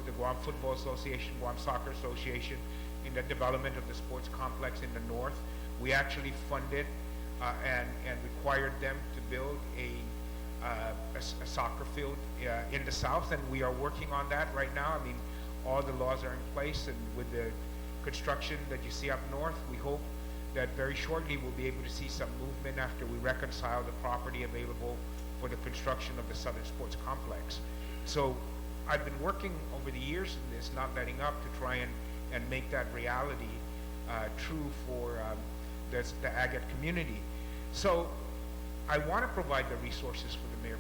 the Guam Football Association, Guam Soccer Association, in the development of the sports complex in the north, we actually funded and required them to build a soccer field in the south, and we are working on that right now. I mean, all the laws are in place, and with the construction that you see up north, we hope that very shortly we'll be able to see some movement after we reconcile the property available for the construction of the Southern Sports Complex. So I've been working over the years in this, not letting up, to try and make that reality true for the Agate community. So I want to provide the resources for the mayor,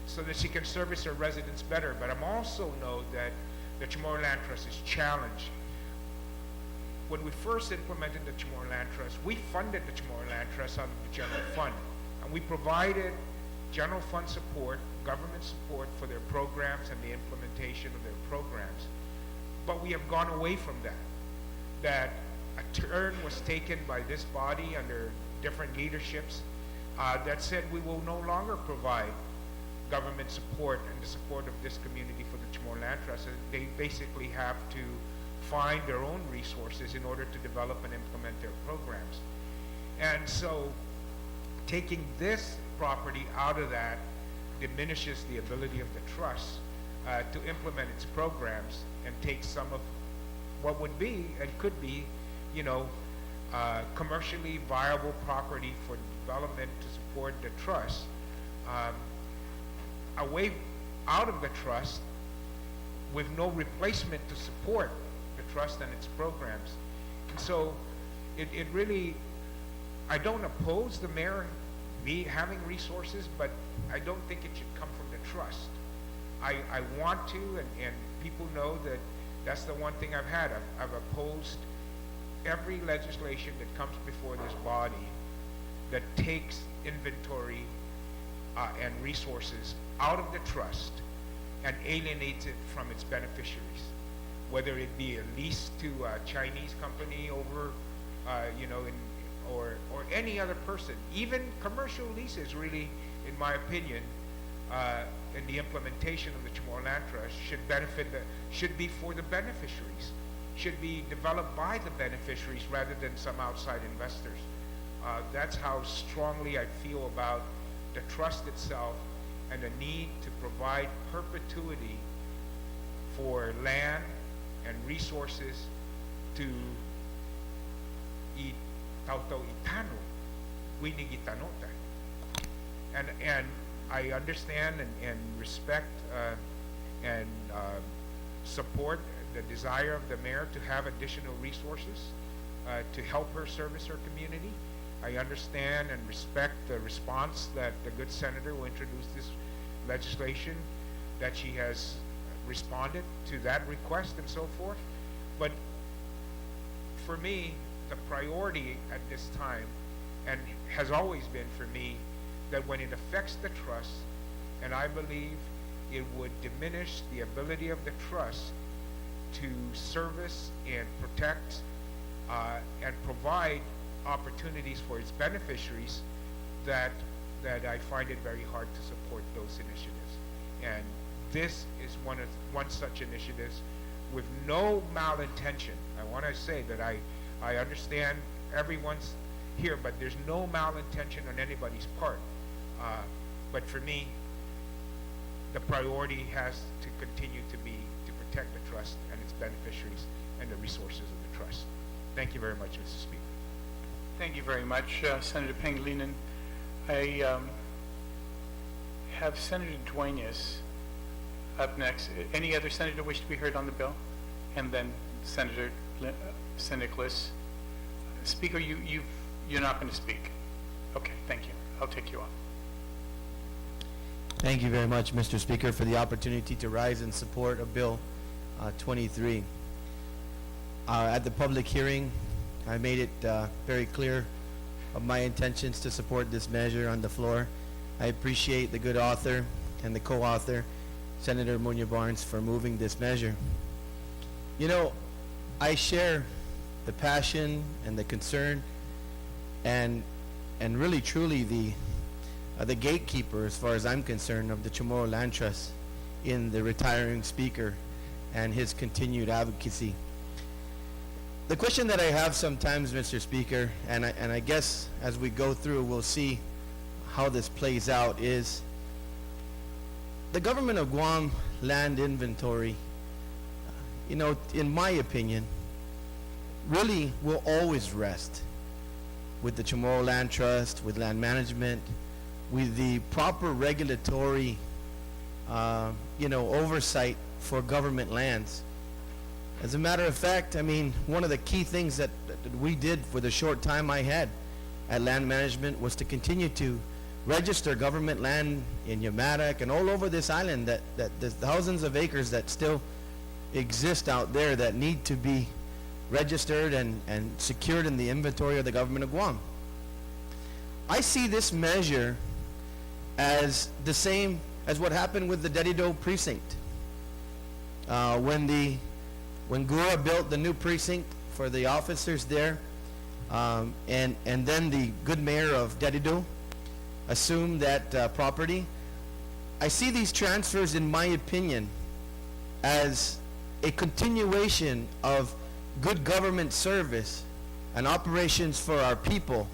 so that she can service her residents better. But I'm also know that the Chamorro Land Trust is challenged. When we first implemented the Chamorro Land Trust, we funded the Chamorro Land Trust out of the general fund, and we provided general fund support, government support for their programs and the implementation of their programs. But we have gone away from that a turn was taken by this body under different leaderships that said we will no longer provide government support and the support of this community for the Chamorro Land Trust. And they basically have to find their own resources in order to develop and implement their programs. And so taking this property out of that diminishes the ability of the trust to implement its programs and take some of what would be and could be, you know, commercially viable property for development to support the trust away out of the trust with no replacement to support the trust and its programs. And so it really, I don't oppose the mayor having resources, but I don't think it should come from the trust. I want to, and people know that that's the one thing I've had. I've opposed every legislation that comes before this body that takes inventory and resources out of the trust and alienates it from its beneficiaries, whether it be a lease to a Chinese company over, you know, or any other person. Even commercial leases, really, in my opinion, in the implementation of the Chamorro Land Trust should be for the beneficiaries, should be developed by the beneficiaries rather than some outside investors. That's how strongly I feel about the trust itself and the need to provide perpetuity for land and resources to Tautau Itano, Winigitanota. And I understand and respect and support the desire of the mayor to have additional resources to help her service her community. I understand and respect the response that the good senator who introduced this legislation, that she has responded to that request and so forth. But for me, the priority at this time, and has always been for me, that when it affects the trust, and I believe it would diminish the ability of the trust to service and protect and provide opportunities for its beneficiaries, that I find it very hard to support those initiatives. And this is one such initiative with no malintention. I want to say that I understand everyone's here, but there's no malintention on anybody's part. But for me, the priority has to continue to be to protect the trust and its beneficiaries and the resources of the trust. Thank you very much, Mr. Speaker. Thank you very much, Senator Pangilinan. I have Senator Duenas up next. Any other senator wish to be heard on the bill? And then Senator Nicholas. Speaker, you're not going to speak. Okay, thank you. I'll take you off. Thank you very much, Mr. Speaker, for the opportunity to rise in support of Bill 23. At the public hearing, I made it very clear of my intentions to support this measure on the floor. I appreciate the good author and the co-author, Senator Muñoz Barnes, for moving this measure. You know, I share the passion and the concern and really truly the gatekeeper, as far as I'm concerned, of the Chamorro Land Trust in the retiring speaker and his continued advocacy. The question that I have sometimes, Mr. Speaker, and I guess as we go through we'll see how this plays out, is the government of Guam land inventory, you know, in my opinion, really will always rest with the Chamorro Land Trust, with land management, with the proper regulatory, you know, oversight for government lands. As a matter of fact, I mean, one of the key things that we did for the short time I had at land management was to continue to register government land in Yamatak and all over this island, that there's thousands of acres that still exist out there that need to be registered and secured in the inventory of the government of Guam. I see this measure as the same as what happened with the Dedido precinct. When Gura built the new precinct for the officers there, and then the good mayor of Dedido assume that property. I see these transfers, in my opinion, as a continuation of good government service and operations for our people.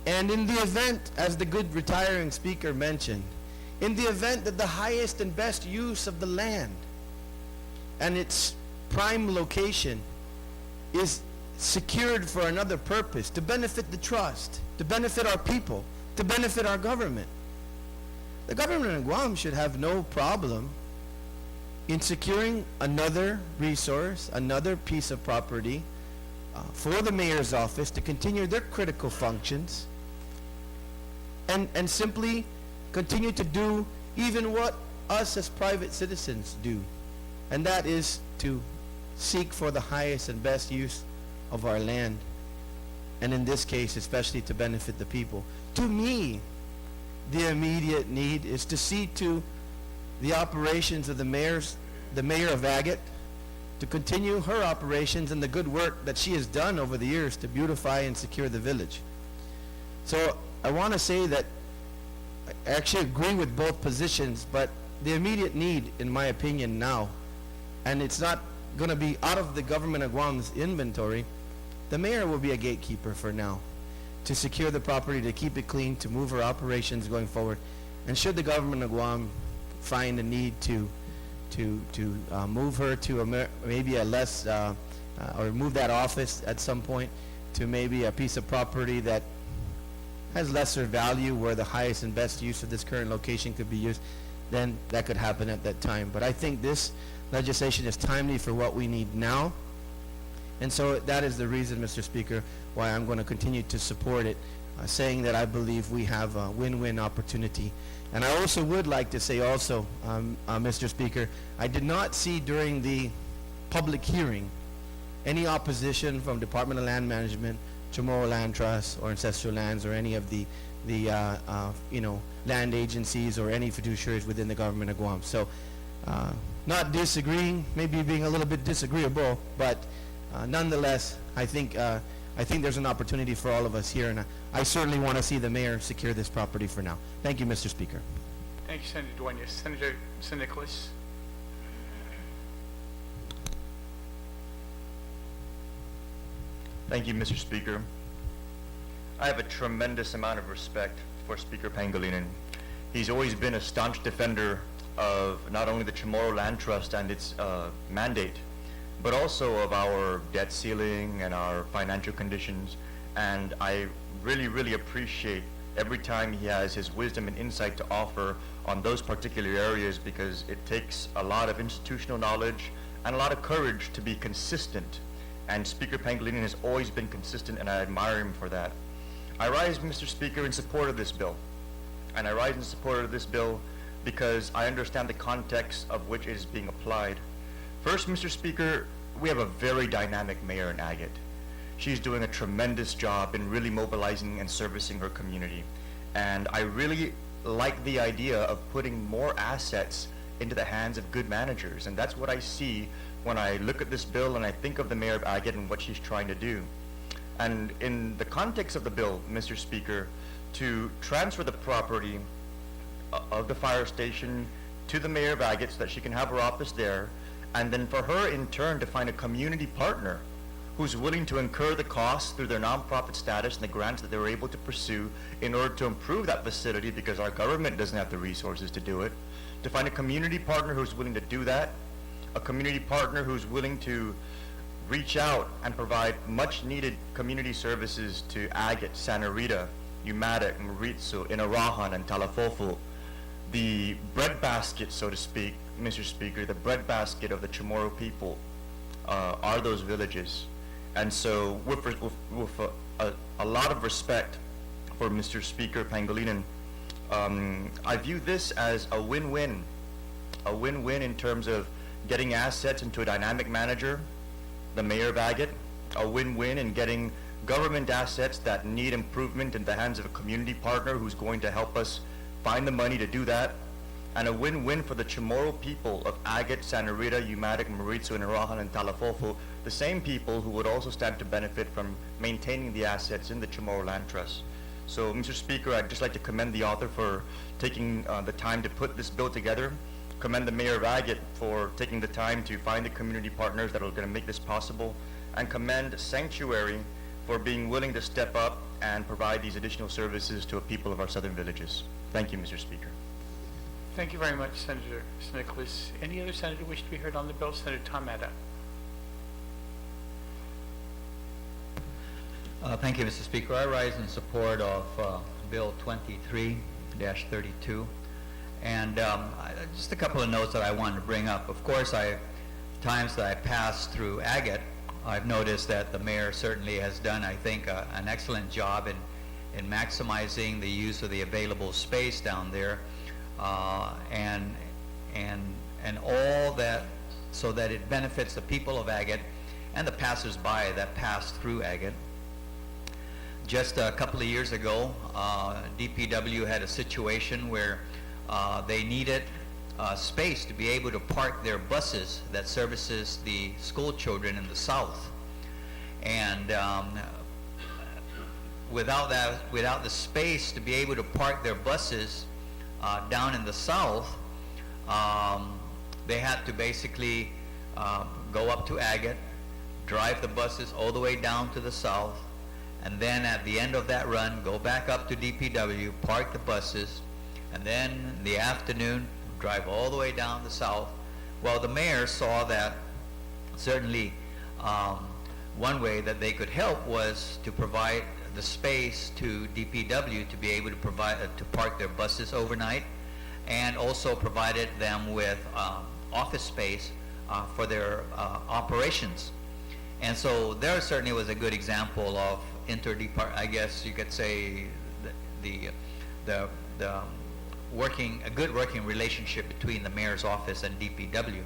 And in the event, as the good retiring speaker mentioned, in the event that the highest and best use of the land and its prime location is secured for another purpose, to benefit the trust, to benefit our people, to benefit our government, the government of Guam should have no problem in securing another resource, another piece of property for the mayor's office to continue their critical functions and simply continue to do even what us as private citizens do, and that is to seek for the highest and best use of our land, and in this case especially to benefit the people. To me, the immediate need is to see to the operations of the mayor of Agate, to continue her operations and the good work that she has done over the years to beautify and secure the village. So I want to say that I actually agree with both positions, but the immediate need, in my opinion now, and it's not going to be out of the government of Guam's inventory, the mayor will be a gatekeeper for now, to secure the property, to keep it clean, to move her operations going forward. And should the government of Guam find a need to move her to maybe a less, or move that office at some point to maybe a piece of property that has lesser value where the highest and best use of this current location could be used, then that could happen at that time. But I think this legislation is timely for what we need now. And so that is the reason, Mr. Speaker, why I'm going to continue to support it, saying that I believe we have a win-win opportunity. And I also would like to say also, Mr. Speaker, I did not see during the public hearing any opposition from Department of Land Management, Chamorro Land Trust, or Ancestral Lands, or any of the land agencies or any fiduciaries within the government of Guam. So, not disagreeing, maybe being a little bit disagreeable, but nonetheless, I think there's an opportunity for all of us here, and I certainly want to see the mayor secure this property for now. Thank you, Mr. Speaker. Thank you, Senator Duenas. Senator San Nicolas. Thank you, Mr. Speaker. I have a tremendous amount of respect for Speaker Pangilinan. He's always been a staunch defender of not only the Chamorro Land Trust and its mandate, but also of our debt ceiling and our financial conditions. And I really, really appreciate every time he has his wisdom and insight to offer on those particular areas, because it takes a lot of institutional knowledge and a lot of courage to be consistent. And Speaker Pangilinan has always been consistent, and I admire him for that. I rise, Mr. Speaker, in support of this bill. And I rise in support of this bill because I understand the context of which it is being applied. First, Mr. Speaker, we have a very dynamic mayor in Agate. She's doing a tremendous job in really mobilizing and servicing her community. And I really like the idea of putting more assets into the hands of good managers. And that's what I see when I look at this bill and I think of the mayor of Agate and what she's trying to do. And in the context of the bill, Mr. Speaker, to transfer the property of the fire station to the mayor of Agate so that she can have her office there, and then for her in turn to find a community partner who's willing to incur the costs through their nonprofit status and the grants that they were able to pursue in order to improve that facility, because our government doesn't have the resources to do it. To find a community partner who's willing to do that, a community partner who's willing to reach out and provide much needed community services to Agate, Santa Rita, Umatic, Maritzu, Inarajan, and Talafofu. The breadbasket, so to speak, Mr. Speaker, the breadbasket of the Chamorro people are those villages. And so with a lot of respect for Mr. Speaker Pangilinan, I view this as a win-win in terms of getting assets into a dynamic manager, the mayor of Agate, a win-win in getting government assets that need improvement in the hands of a community partner who's going to help us find the money to do that, and a win-win for the Chamorro people of Agate, Santa Rita, Umatic, Maritzu, Inarajan, and Talafofu, the same people who would also stand to benefit from maintaining the assets in the Chamorro Land Trust. So, Mr. Speaker, I'd just like to commend the author for taking the time to put this bill together, commend the Mayor of Agate for taking the time to find the community partners that are going to make this possible, and commend Sanctuary for being willing to step up and provide these additional services to the people of our southern villages. Thank you, Mr. Speaker. Thank you very much, Senator Nicholas. Any other senator wish to be heard on the bill? Senator Tamada. Thank you, Mr. Speaker. I rise in support of Bill 23-32. And just a couple of notes that I wanted to bring up. Of course, times that I passed through Agate, I've noticed that the mayor certainly has done, I think, an excellent job in maximizing the use of the available space down there, and all that, so that it benefits the people of Agate and the passers-by that pass through Agate. Just a couple of years ago, DPW had a situation where they needed space to be able to park their buses that services the school children in the south. And without the space to be able to park their buses down in the south, they had to basically go up to Agate, drive the buses all the way down to the south, and then at the end of that run, go back up to DPW, park the buses, and then in the afternoon, drive all the way down the south. Well, the mayor saw that certainly one way that they could help was to provide the space to DPW to be able to to park their buses overnight, and also provided them with office space for their operations. And so there certainly was a good example of I guess you could say a good working relationship between the mayor's office and DPW.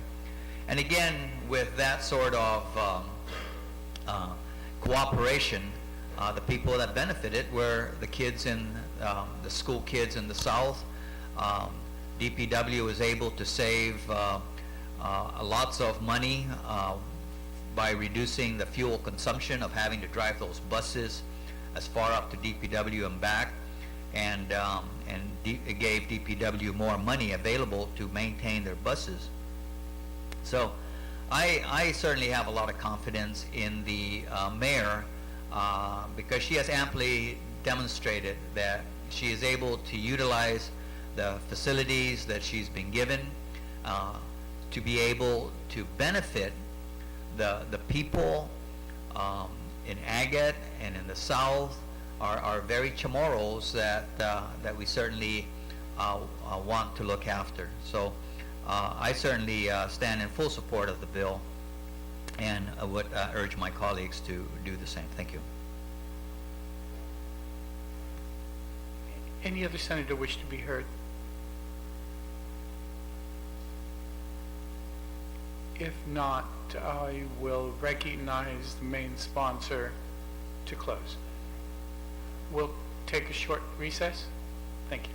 And again, with that sort of cooperation, the people that benefited were the kids in the school kids in the south. DPW was able to save lots of money by reducing the fuel consumption of having to drive those buses as far up to DPW and back, and it gave DPW more money available to maintain their buses. So I certainly have a lot of confidence in the mayor because she has amply demonstrated that she is able to utilize the facilities that she's been given to be able to benefit the people in Agate and in the south are very Chamorros that we certainly want to look after. So I certainly stand in full support of the bill, and I would urge my colleagues to do the same. Thank you. Any other senator wish to be heard? If not, I will recognize the main sponsor to close. We'll take a short recess. Thank you.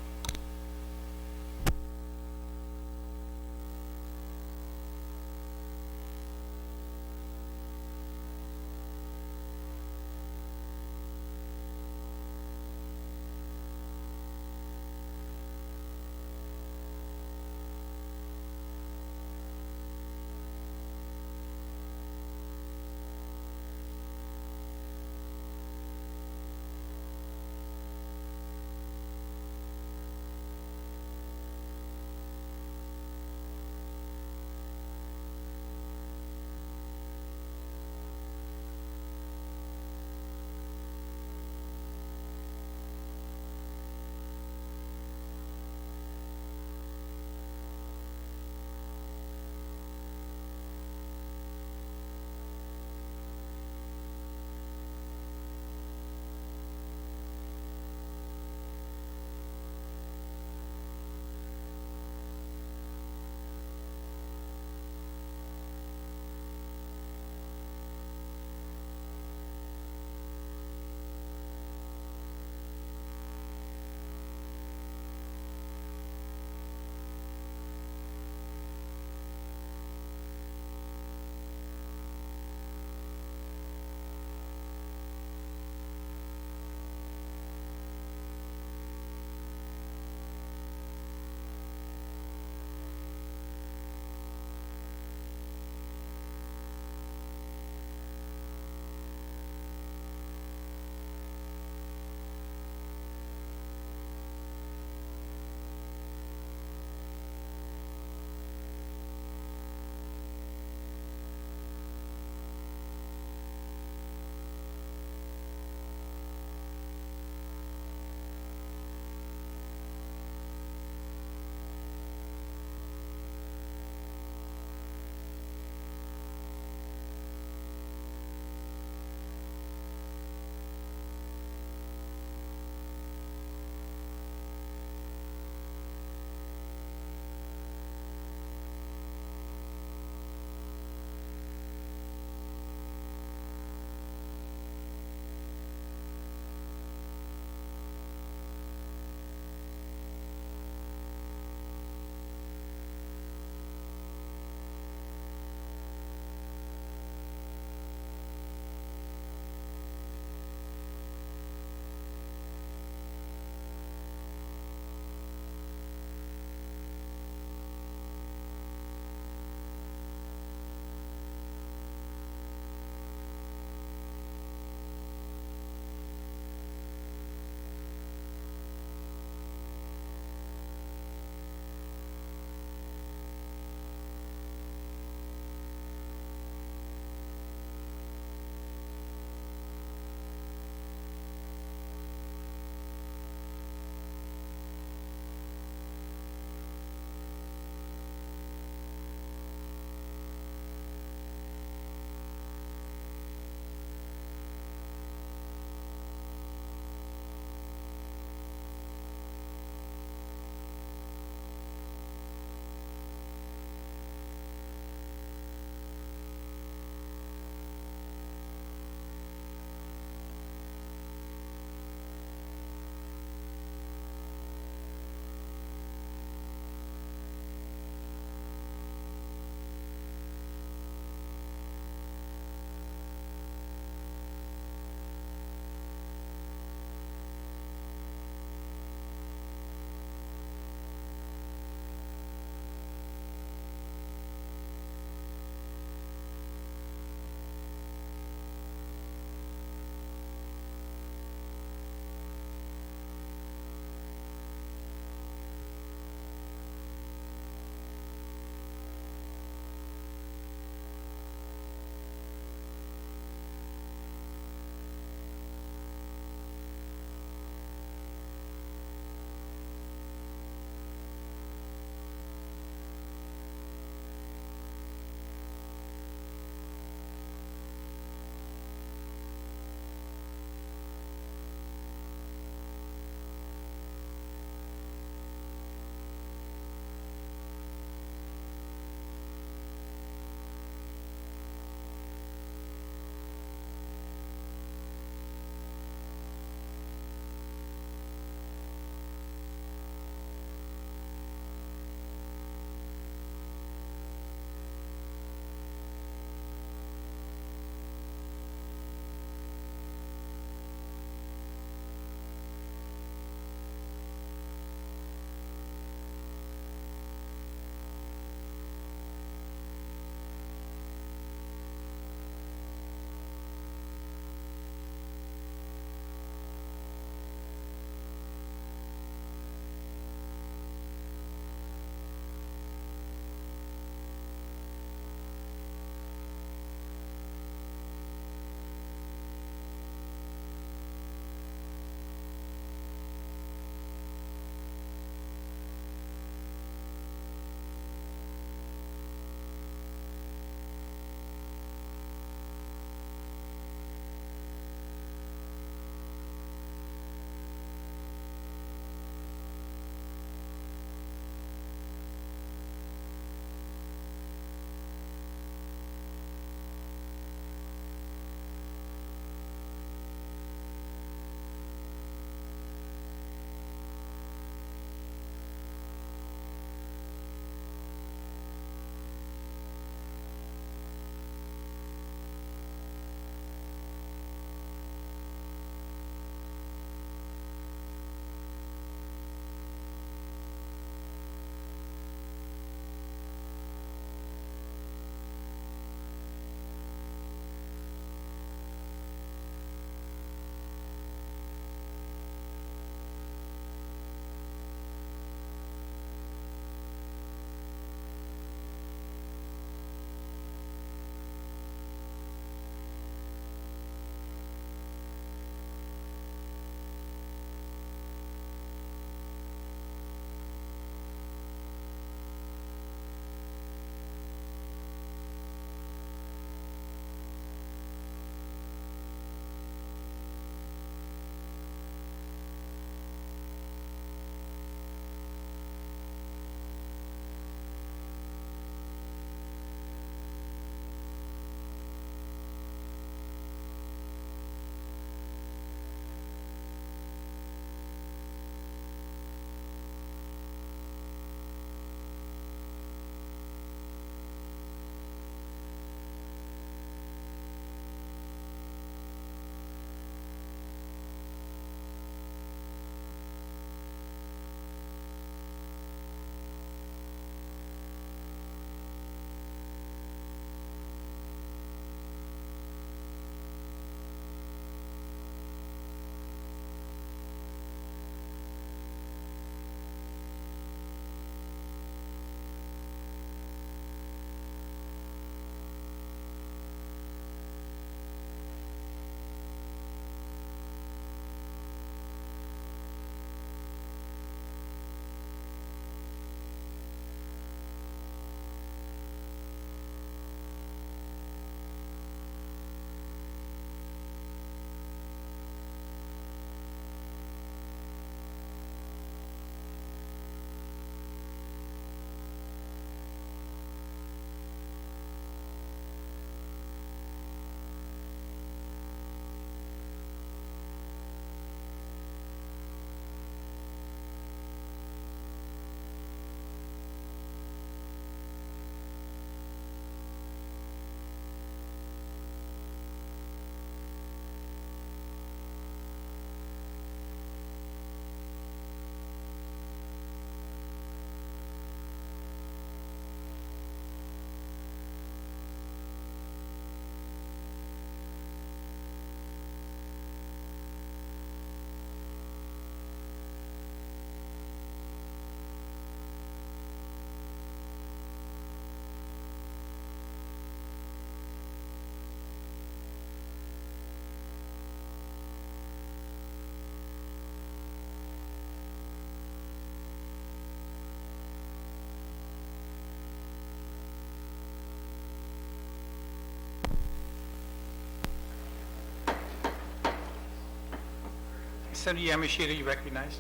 Senator Yamashita, you recognized.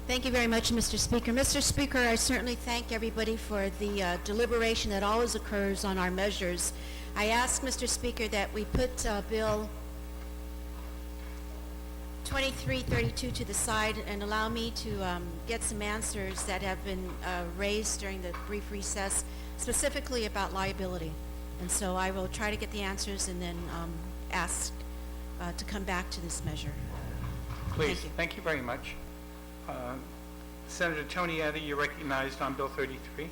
Thank you very much, Mr. Speaker. Mr. Speaker, I certainly thank everybody for the deliberation that always occurs on our measures. I ask, Mr. Speaker, that we put Bill 2332 to the side and allow me to get some answers that have been raised during the brief recess, specifically about liability. And so I will try to get the answers and then ask to come back to this measure. Please. Thank you. Thank you very much. Senator Tony Addy, you're recognized on Bill 33.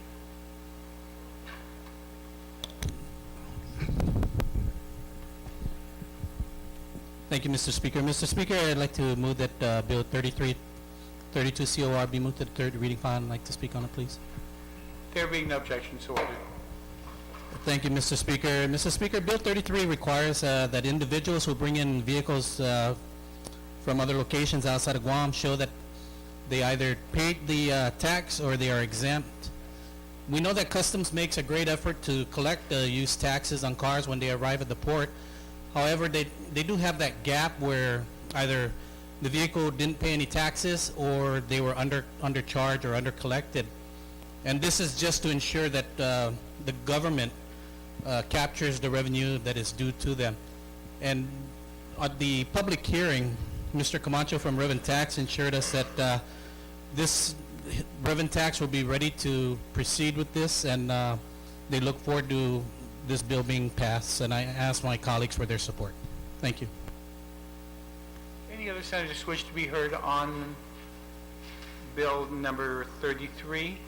Thank you, Mr. Speaker. Mr. Speaker, I'd like to move that Bill 3332 COR be moved to the third reading file. I'd like to speak on it, please. There being no objection, so ordered. Thank you, Mr. Speaker. Mr. Speaker, Bill 33 requires that individuals who bring in vehicles from other locations outside of Guam show that they either paid the tax or they are exempt. We know that Customs makes a great effort to collect the use taxes on cars when they arrive at the port. However, they do have that gap where either the vehicle didn't pay any taxes or they were undercharged or undercollected. And this is just to ensure that the government captures the revenue that is due to them. And at the public hearing, Mr. Camacho from Revenue Tax assured us that this Revenue Tax will be ready to proceed with this, and they look forward to this bill being passed, and I ask my colleagues for their support. Thank you. Any other senators wish to be heard on Bill number 33?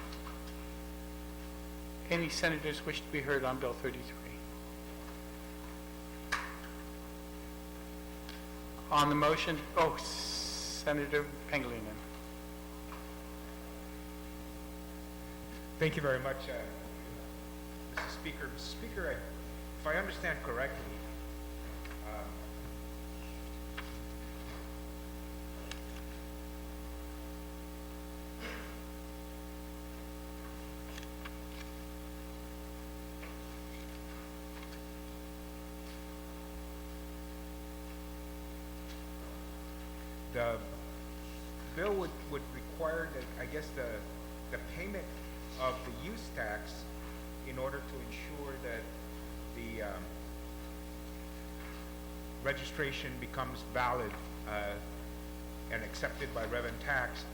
Any senators wish to be heard on Bill 33? On the motion, Senator Pangilinan. Thank you very much, Mr. Speaker. Mr. Speaker, if I understand correctly, the bill would require that, I guess, the payment of the use tax in order to ensure that the registration becomes valid and accepted by Revenue Tax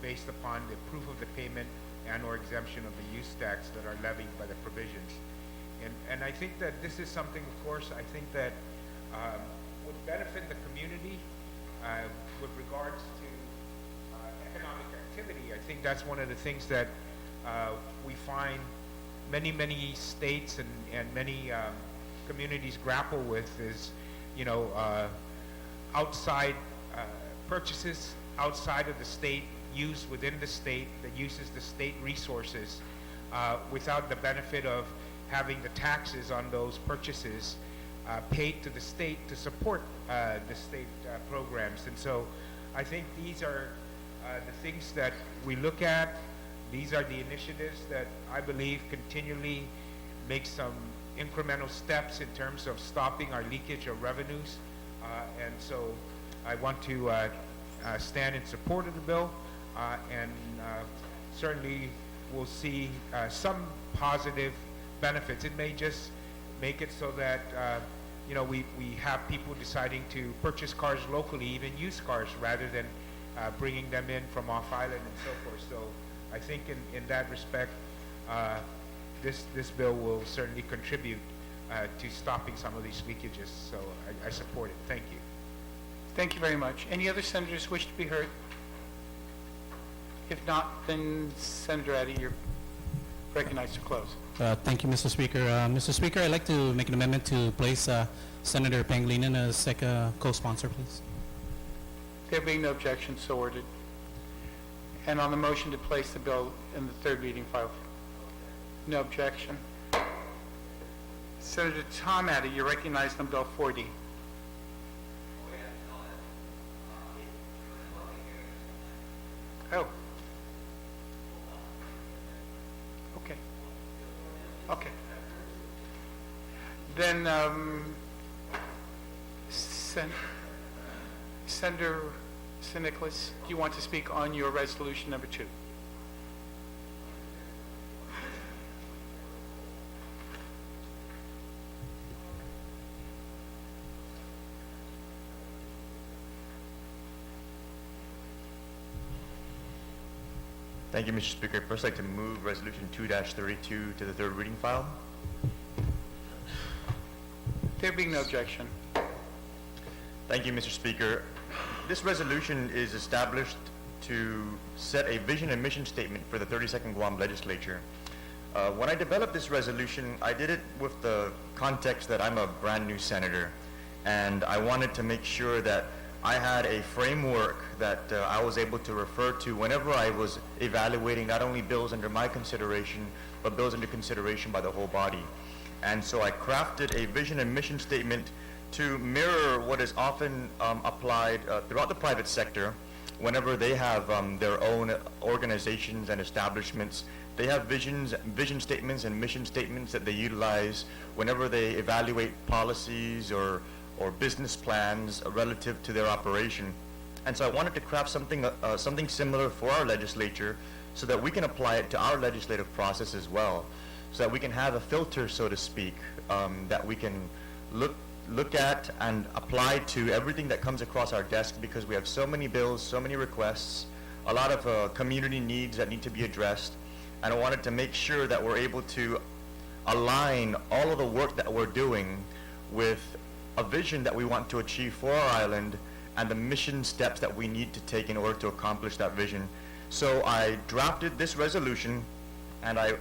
based upon the proof of the payment and or exemption of the use tax that are levied by the provisions. And I think that this is something, of course, I think that would benefit the community with regards to economic activity. I think that's one of the things that we find many states and many communities grapple with is, outside purchases outside of the state, used within the state, that uses the state resources without the benefit of having the taxes on those purchases paid to the state to support the state programs. And so I think these are the things that we look at. These are the initiatives that I believe continually make some incremental steps in terms of stopping our leakage of revenues. And so I want to stand in support of the bill, and certainly we'll see some positive benefits. It may just make it so that we have people deciding to purchase cars locally, even used cars, rather than bringing them in from off island and so forth. So I think in that respect, this bill will certainly contribute to stopping some of these leakages. So I support it. Thank you. Thank you very much. Any other senators wish to be heard? If not, then Senator Addy, you're recognized to close. Thank you, Mr. Speaker. Mr. Speaker, I'd like to make an amendment to place Senator Pangilinan as second co-sponsor, please. There being no objection, so ordered. And on the motion to place the bill in the third reading file, no objection. Senator Tom Addy, you're recognized on Bill 40. Oh. Okay. Okay. Then, Senator Nicholas, do you want to speak on your resolution number 2? Thank you, Mr. Speaker. First, I'd like to move Resolution 2-32 to the third reading file. There being no objection. Thank you, Mr. Speaker. This resolution is established to set a vision and mission statement for the 32nd Guam Legislature. When I developed this resolution, I did it with the context that I'm a brand new senator, and I wanted to make sure that I had a framework that I was able to refer to whenever I was evaluating not only bills under my consideration, but bills under consideration by the whole body. And so I crafted a vision and mission statement to mirror what is often applied throughout the private sector. Whenever they have their own organizations and establishments, they have vision statements and mission statements that they utilize whenever they evaluate policies or business plans relative to their operation. And so I wanted to craft something similar for our legislature so that we can apply it to our legislative process as well, so that we can have a filter, so to speak, that we can look at and apply to everything that comes across our desk, because we have so many bills, so many requests, a lot of community needs that need to be addressed. And I wanted to make sure that we're able to align all of the work that we're doing with a vision that we want to achieve for our island and the mission steps that we need to take in order to accomplish that vision. So I drafted this resolution, and I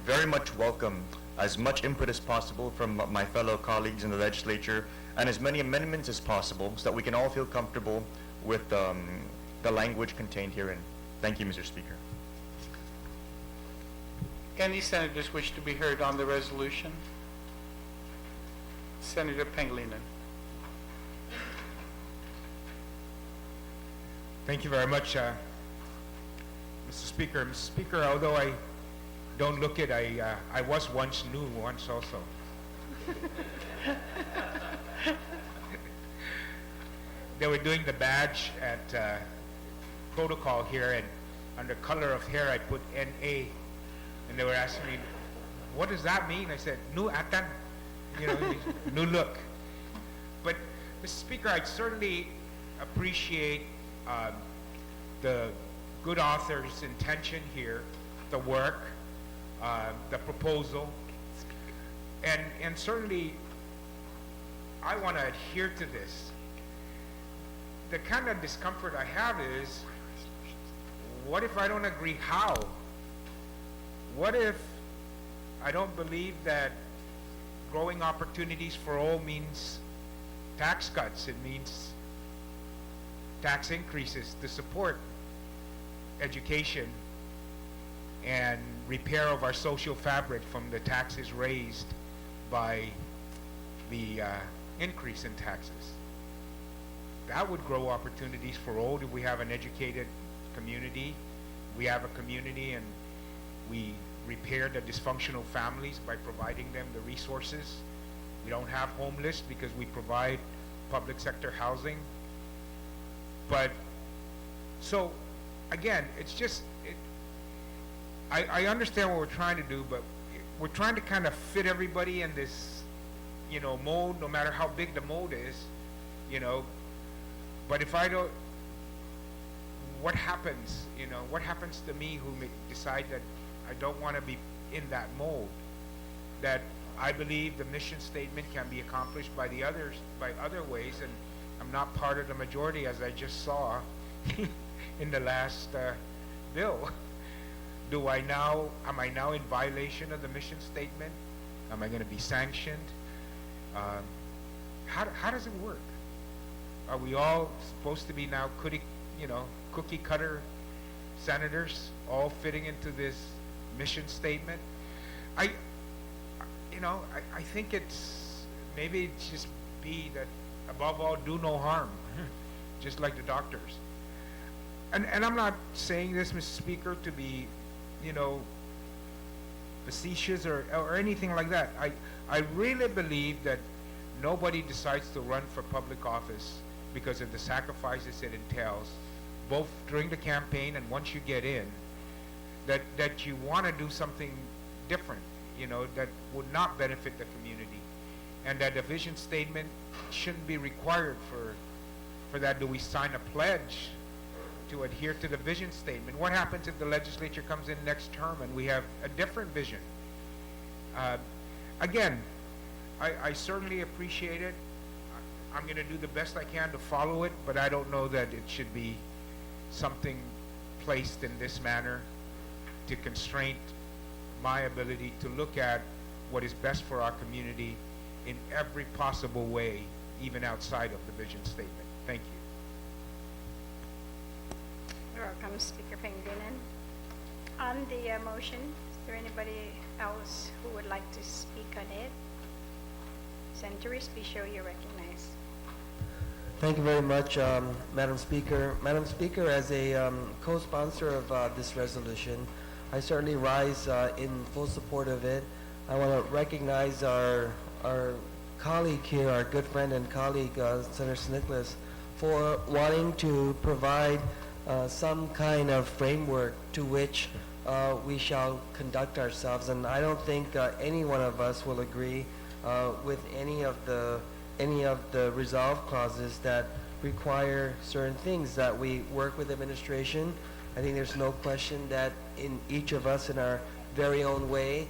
very much welcome as much input as possible from my fellow colleagues in the legislature, and as many amendments as possible, so that we can all feel comfortable with the language contained herein. Thank you, Mr. Speaker. Any senators wish to be heard on the resolution? Senator Pangilinan. Thank you very much, Mr. Speaker. Mr. Speaker, although I don't look it, I was once new once also. They were doing the badge at protocol here, and under color of hair I put NA, and they were asking me, what does that mean? I said, new atan, new look. But Mr. Speaker, I certainly appreciate the good author's intention here, the work, the proposal, and certainly I want to adhere to this. The kind of discomfort I have is, what if I don't agree? How? What if I don't believe that growing opportunities for all means tax cuts? It means tax increases to support education and repair of our social fabric from the taxes raised by the increase in taxes. That would grow opportunities for all if we have an educated community. We have a community and we repair the dysfunctional families by providing them the resources. We don't have homeless because we provide public sector housing. But, so, again, it's just, I understand what we're trying to do, but we're trying to kind of fit everybody in this, mold, no matter how big the mold is, but if I don't, what happens, what happens to me who may decide that I don't want to be in that mold? That I believe the mission statement can be accomplished by other ways, and I'm not part of the majority, as I just saw in the last bill. Am I now in violation of the mission statement? Am I going to be sanctioned? How does it work? Are we all supposed to be now cookie cutter senators, all fitting into this mission statement? I think maybe it's just be that above all, do no harm, just like the doctors. And I'm not saying this, Mr. Speaker, to be, facetious or anything like that. I really believe that nobody decides to run for public office because of the sacrifices it entails, both during the campaign and once you get in, that you want to do something different, you know, that would not benefit the community. And that the vision statement shouldn't be required for that. Do we sign a pledge to adhere to the vision statement? What happens if the legislature comes in next term and we have a different vision? Again, I certainly appreciate it. I'm going to do the best I can to follow it, but I don't know that it should be something placed in this manner to constrain my ability to look at what is best for our community in every possible way, even outside of the vision statement. Thank you. You're welcome, Speaker Pangilinan. On the motion, is there anybody else who would like to speak on it? Senator Respicio, you're recognized. Thank you very much, Madam Speaker. Madam Speaker, as a co-sponsor of this resolution, I certainly rise in full support of it. I want to recognize our colleague here, our good friend and colleague, Senator Nicholas, for wanting to provide some kind of framework to which we shall conduct ourselves. And I don't think any one of us will agree with any of the resolve clauses that require certain things, that we work with administration. I think there's no question that in each of us in our very own way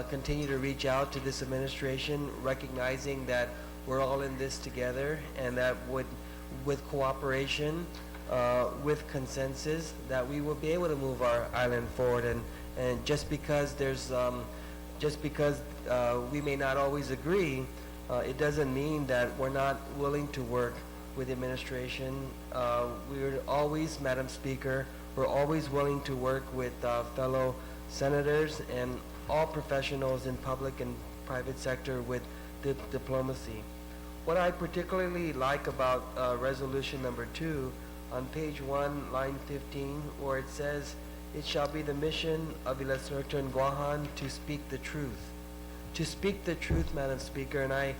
continue to reach out to this administration, recognizing that we're all in this together, and that with cooperation, with consensus, that we will be able to move our island forward. And just because we may not always agree, it doesn't mean that we're not willing to work with the administration. We're always, Madam Speaker, we're always willing to work with fellow senators and all professionals in public and private sector with diplomacy. What I particularly like about resolution number 2 on page 1, line 15, where it says, "It shall be the mission of the legislature in Guahan to speak the truth." To speak the truth, Madam Speaker, and I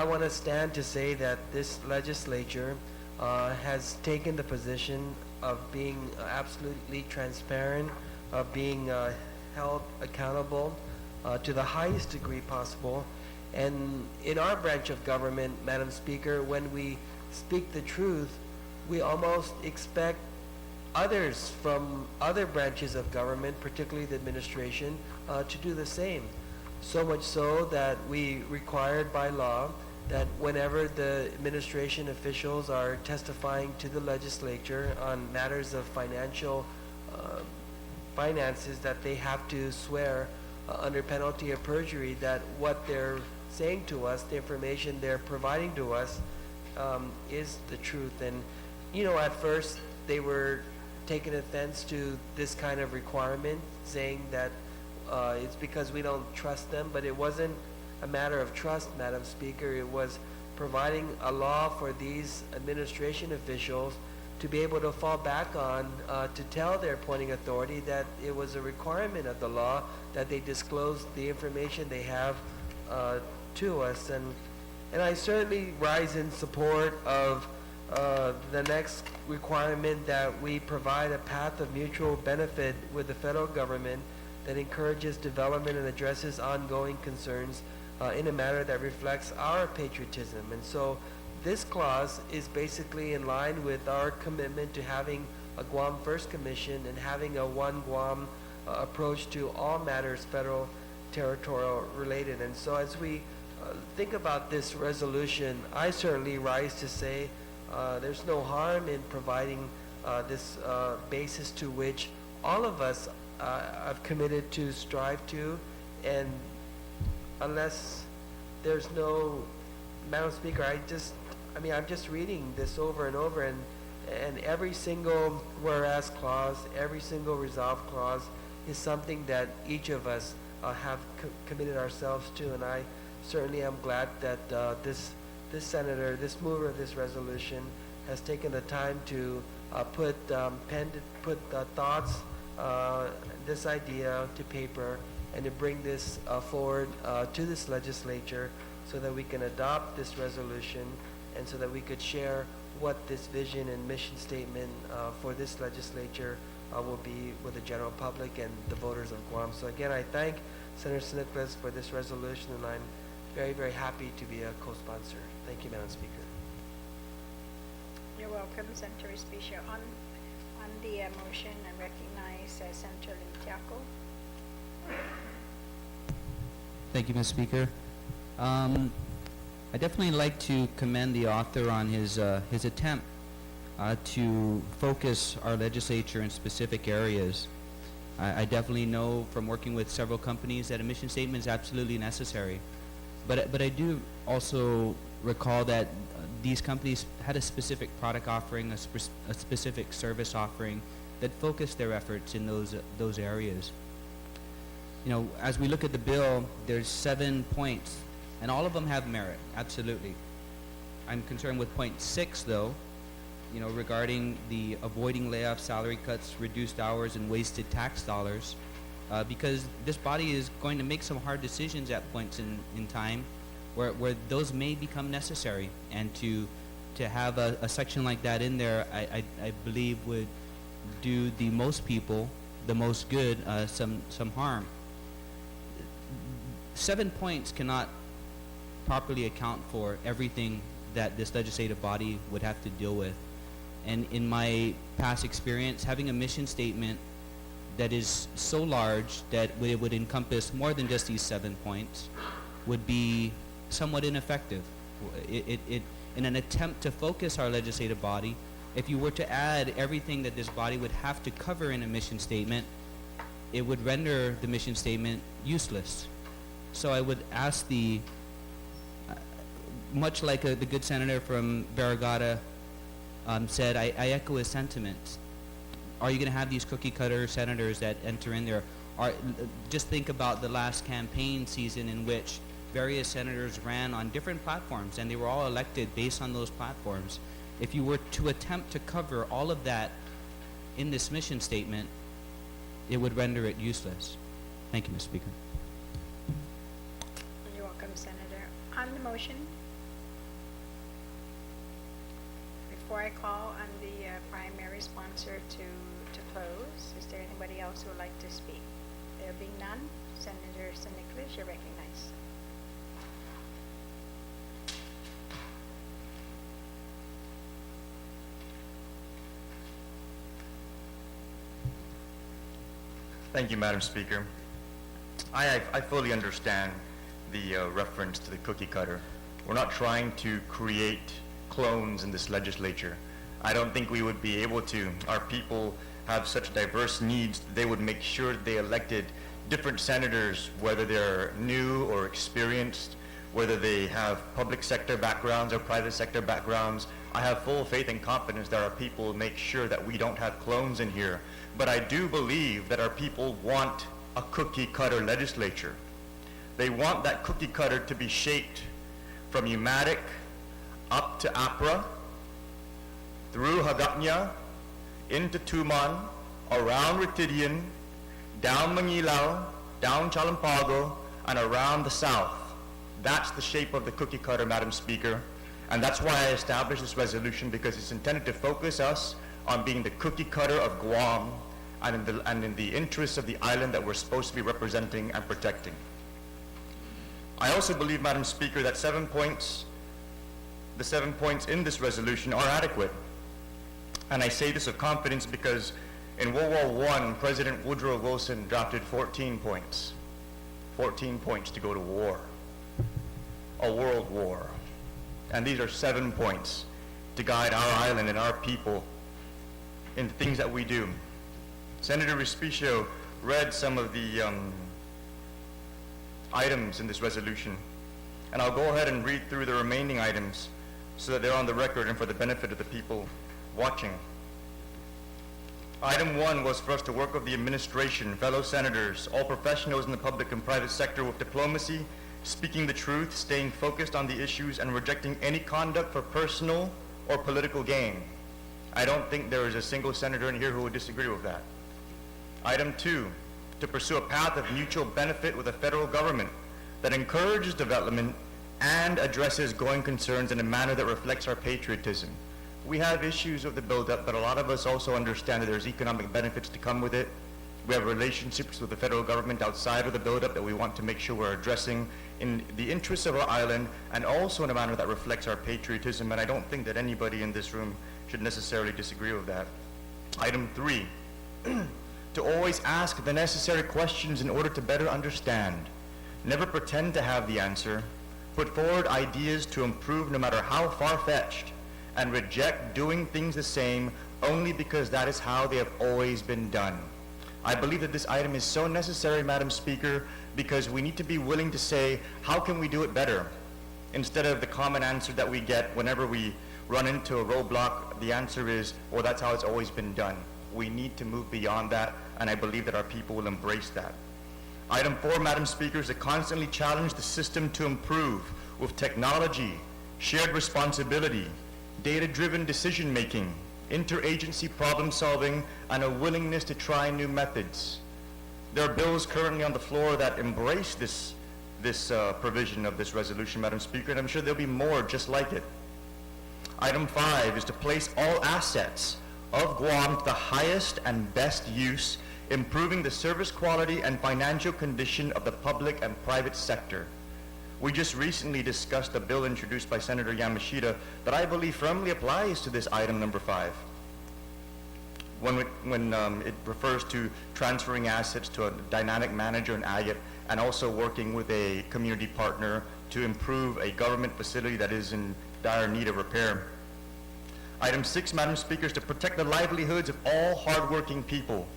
want to stand to say that this legislature has taken the position of being absolutely transparent, of being held accountable to the highest degree possible. And in our branch of government, Madam Speaker, when we speak the truth, we almost expect others from other branches of government, particularly the administration, to do the same. So much so that we required by law that whenever the administration officials are testifying to the legislature on matters of finances, that they have to swear under penalty of perjury that what they're saying to us, the information they're providing to us, is the truth. And, you know, at first they were taking offense to this kind of requirement, saying that it's because we don't trust them, but it wasn't a matter of trust, Madam Speaker. It was providing a law for these administration officials to be able to fall back on, to tell their appointing authority that it was a requirement of the law that they disclose the information they have to us. And I certainly rise in support of the next requirement, that we provide a path of mutual benefit with the federal government that encourages development and addresses ongoing concerns in a manner that reflects our patriotism. And so this clause is basically in line with our commitment to having a Guam First Commission and having a one Guam approach to all matters federal territorial related. And so as we think about this resolution, I certainly rise to say there's no harm in providing this basis to which all of us have committed to strive to. And unless there's no, Madam Speaker, I'm just reading this over and over, and every single whereas clause, every single resolve clause is something that each of us have committed ourselves to. And I certainly am glad that this senator, this mover of this resolution, has taken the time to put thoughts, this idea to paper, and to bring this forward to this legislature so that we can adopt this resolution and so that we could share what this vision and mission statement for this legislature will be with the general public and the voters of Guam. So again, I thank Senator Nicholas for this resolution, and I'm very, very happy to be a co-sponsor. Thank you, Madam Speaker. You're welcome, Senator Espicio. On the motion, I recognize Senator Limtiaco. Thank you, Ms. Speaker. I definitely like to commend the author on his attempt to focus our legislature in specific areas. I definitely know from working with several companies that a mission statement is absolutely necessary. But I do also recall that these companies had a specific product offering, a specific service offering that focused their efforts in those areas. You know, as we look at the bill, there's 7 points, and all of them have merit, absolutely. I'm concerned with point 6, though, you know, regarding the avoiding layoffs, salary cuts, reduced hours, and wasted tax dollars, because this body is going to make some hard decisions at points in time where those may become necessary, and to have a section like that in there, I believe would do the most people the most good some harm. 7 points cannot properly account for everything that this legislative body would have to deal with. And in my past experience, having a mission statement that is so large that it would encompass more than just these 7 points would be somewhat ineffective. In an attempt to focus our legislative body, if you were to add everything that this body would have to cover in a mission statement, it would render the mission statement useless. So I would ask much like the good senator from Varagata said, I echo his sentiments. Are you going to have these cookie cutter senators that enter in there? Just think about the last campaign season in which various senators ran on different platforms, and they were all elected based on those platforms. If you were to attempt to cover all of that in this mission statement, it would render it useless. Thank you, Mr. Speaker. You're welcome, Senator. On the motion, before I call on the primary sponsor to close, is there anybody else who would like to speak? There being none, Senator San Nicolas, you're recognized. Thank you, Madam Speaker. I fully understand the reference to the cookie cutter. We're not trying to create clones in this legislature. I don't think we would be able to. Our people have such diverse needs, they would make sure they elected different senators, whether they're new or experienced, whether they have public sector backgrounds or private sector backgrounds. I have full faith and confidence that our people will make sure that we don't have clones in here. But I do believe that our people want a cookie cutter legislature. They want that cookie cutter to be shaped from UMATIC up to APRA, through Hagapnya, into Tuman, around Ritidian, down Mangilaw, down Chalampago, and around the south. That's the shape of the cookie cutter, Madam Speaker. And that's why I established this resolution, because it's intended to focus us on being the cookie cutter of Guam and in the interests of the island that we're supposed to be representing and protecting. I also believe, Madam Speaker, that 7 points, the 7 points in this resolution are adequate. And I say this with confidence because in World War I, President Woodrow Wilson drafted 14 points. 14 points to go to war. A world war. And these are 7 points to guide our island and our people in the things that we do. Senator Respicio read some of the items in this resolution, and I'll go ahead and read through the remaining items so that they're on the record and for the benefit of the people watching. Item 1 was for us to work with the administration, fellow senators, all professionals in the public and private sector with diplomacy, speaking the truth, staying focused on the issues, and rejecting any conduct for personal or political gain. I don't think there is a single senator in here who would disagree with that. Item 2, to pursue a path of mutual benefit with the federal government that encourages development and addresses going concerns in a manner that reflects our patriotism. We have issues with the buildup, but a lot of us also understand that there's economic benefits to come with it. We have relationships with the federal government outside of the buildup that we want to make sure we're addressing in the interests of our island and also in a manner that reflects our patriotism, and I don't think that anybody in this room should necessarily disagree with that. Item 3, to always ask the necessary questions in order to better understand. Never pretend to have the answer. Put forward ideas to improve no matter how far-fetched, and reject doing things the same only because that is how they have always been done. I believe that this item is so necessary, Madam Speaker, because we need to be willing to say, how can we do it better? Instead of the common answer that we get whenever we run into a roadblock, the answer is, well, that's how it's always been done. We need to move beyond that, and I believe that our people will embrace that. Item 4, Madam Speaker, is to constantly challenge the system to improve with technology, shared responsibility, data-driven decision-making, interagency problem-solving, and a willingness to try new methods. There are bills currently on the floor that embrace this provision of this resolution, Madam Speaker, and I'm sure there'll be more just like it. Item 5 is to place all assets of Guam to the highest and best use, improving the service quality and financial condition of the public and private sector. We just recently discussed a bill introduced by Senator Yamashita that I believe firmly applies to this item number 5. When it refers to transferring assets to a dynamic manager in Agate and also working with a community partner to improve a government facility that is in dire need of repair. Item 6, Madam Speaker, is to protect the livelihoods of all hardworking people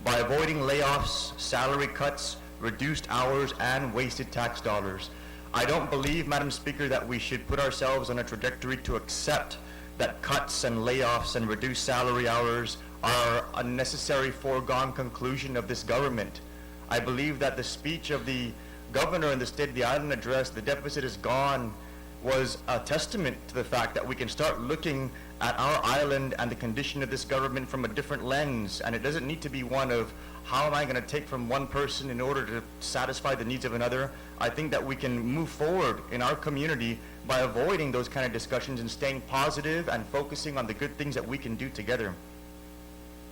by avoiding layoffs, salary cuts, reduced hours, and wasted tax dollars. I don't believe, Madam Speaker, that we should put ourselves on a trajectory to accept that cuts and layoffs and reduced salary hours are a necessary foregone conclusion of this government. I believe that the speech of the governor in the State of the Island address, "The deficit is gone," was a testament to the fact that we can start looking at our island and the condition of this government from a different lens. And it doesn't need to be one of, how am I going to take from one person in order to satisfy the needs of another? I think that we can move forward in our community by avoiding those kind of discussions and staying positive and focusing on the good things that we can do together.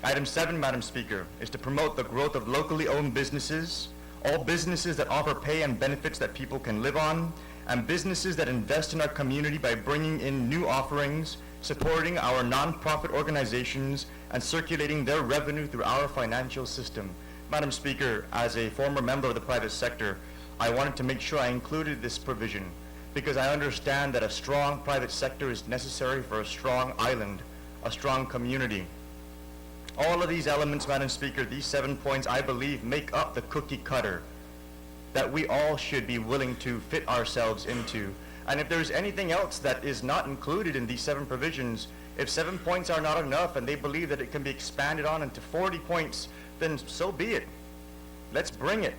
Item 7, Madam Speaker, is to promote the growth of locally owned businesses, all businesses that offer pay and benefits that people can live on, and businesses that invest in our community by bringing in new offerings, supporting our nonprofit organizations, and circulating their revenue through our financial system. Madam Speaker, as a former member of the private sector, I wanted to make sure I included this provision because I understand that a strong private sector is necessary for a strong island, a strong community. All of these elements, Madam Speaker, these 7 points, I believe, make up the cookie cutter that we all should be willing to fit ourselves into. And if there's anything else that is not included in these 7 provisions, if 7 points are not enough and they believe that it can be expanded on into 40 points, then so be it. Let's bring it.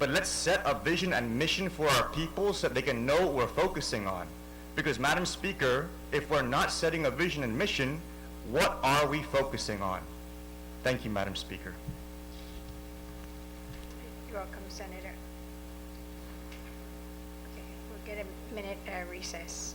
But let's set a vision and mission for our people so that they can know what we're focusing on. Because, Madam Speaker, if we're not setting a vision and mission, what are we focusing on? Thank you, Madam Speaker. You're welcome, Senator. Okay, we'll get a minute recess.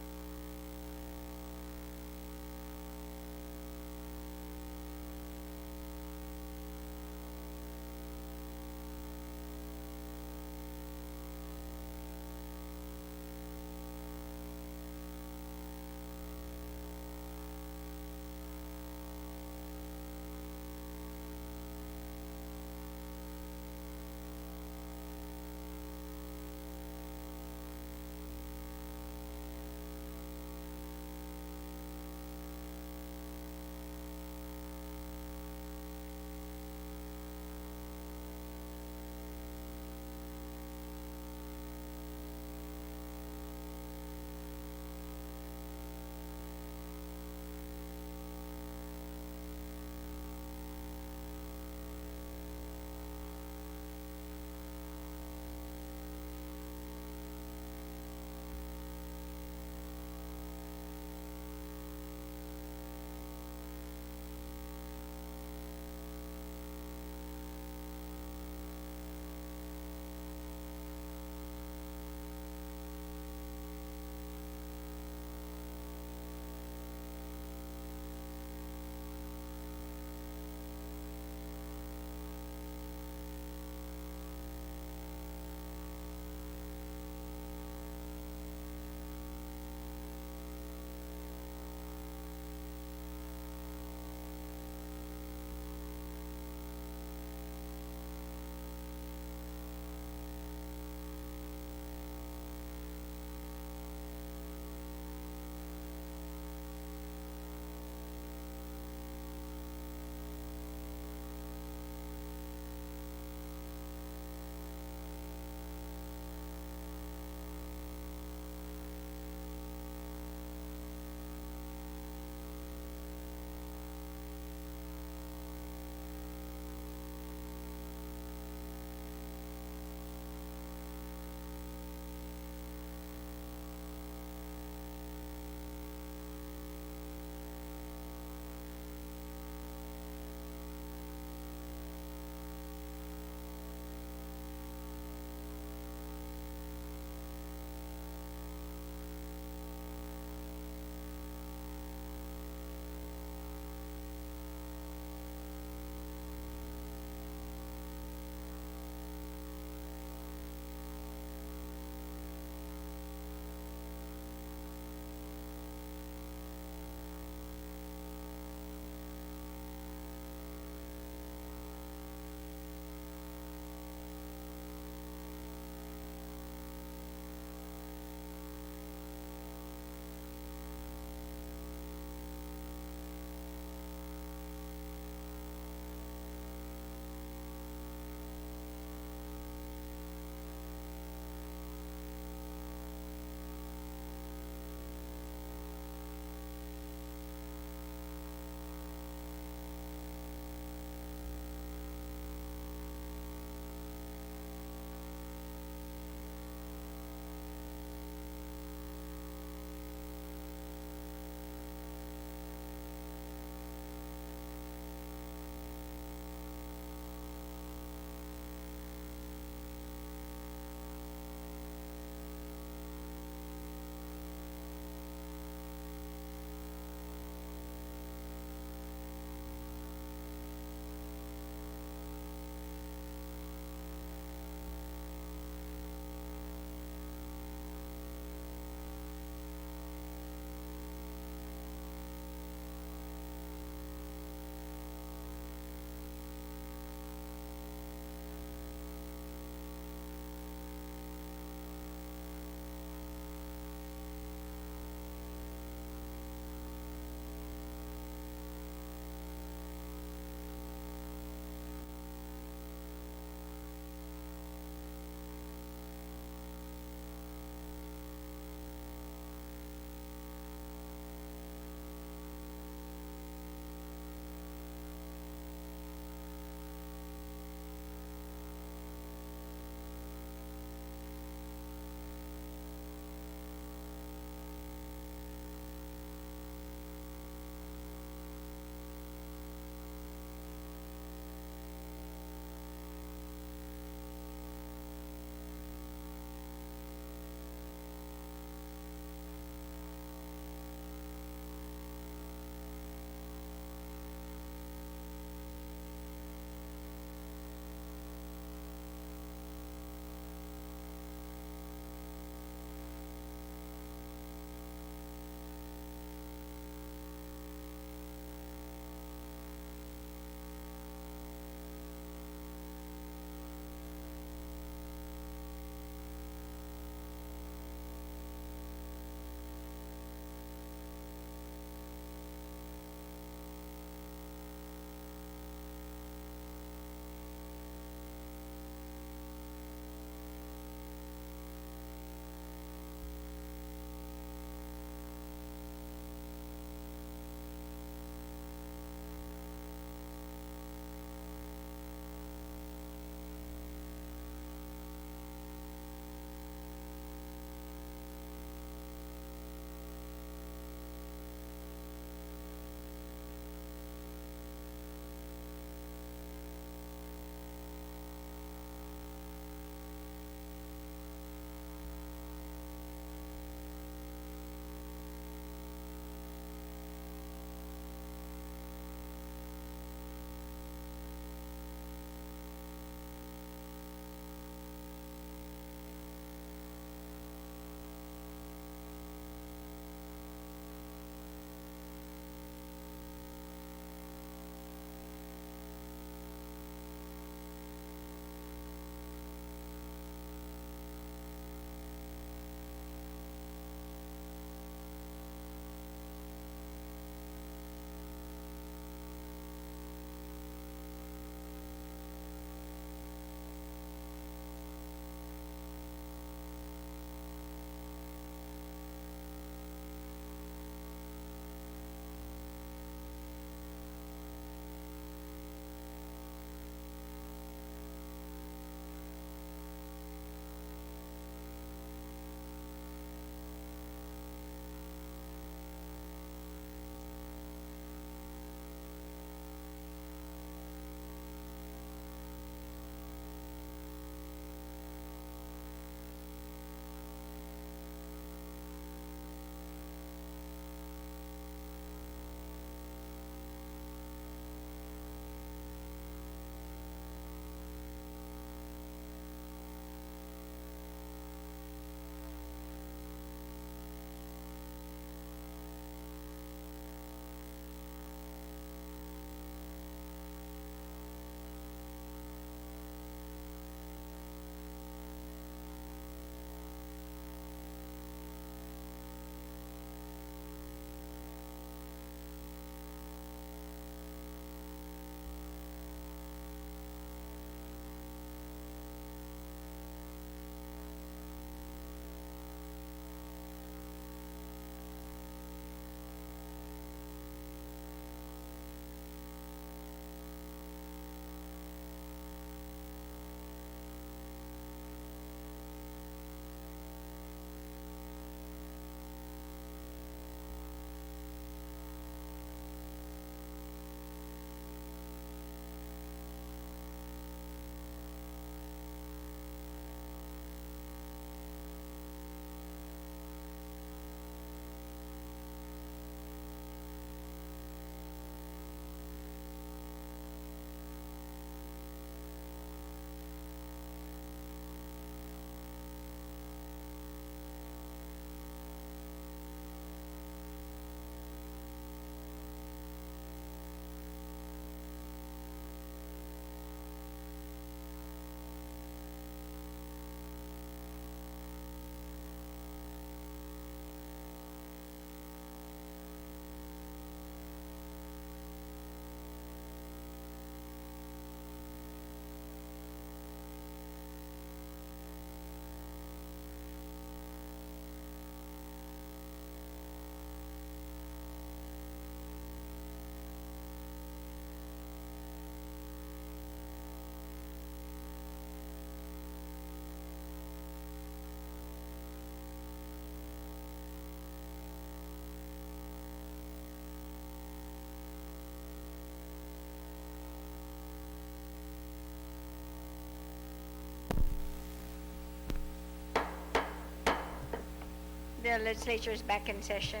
the legislature is back in session.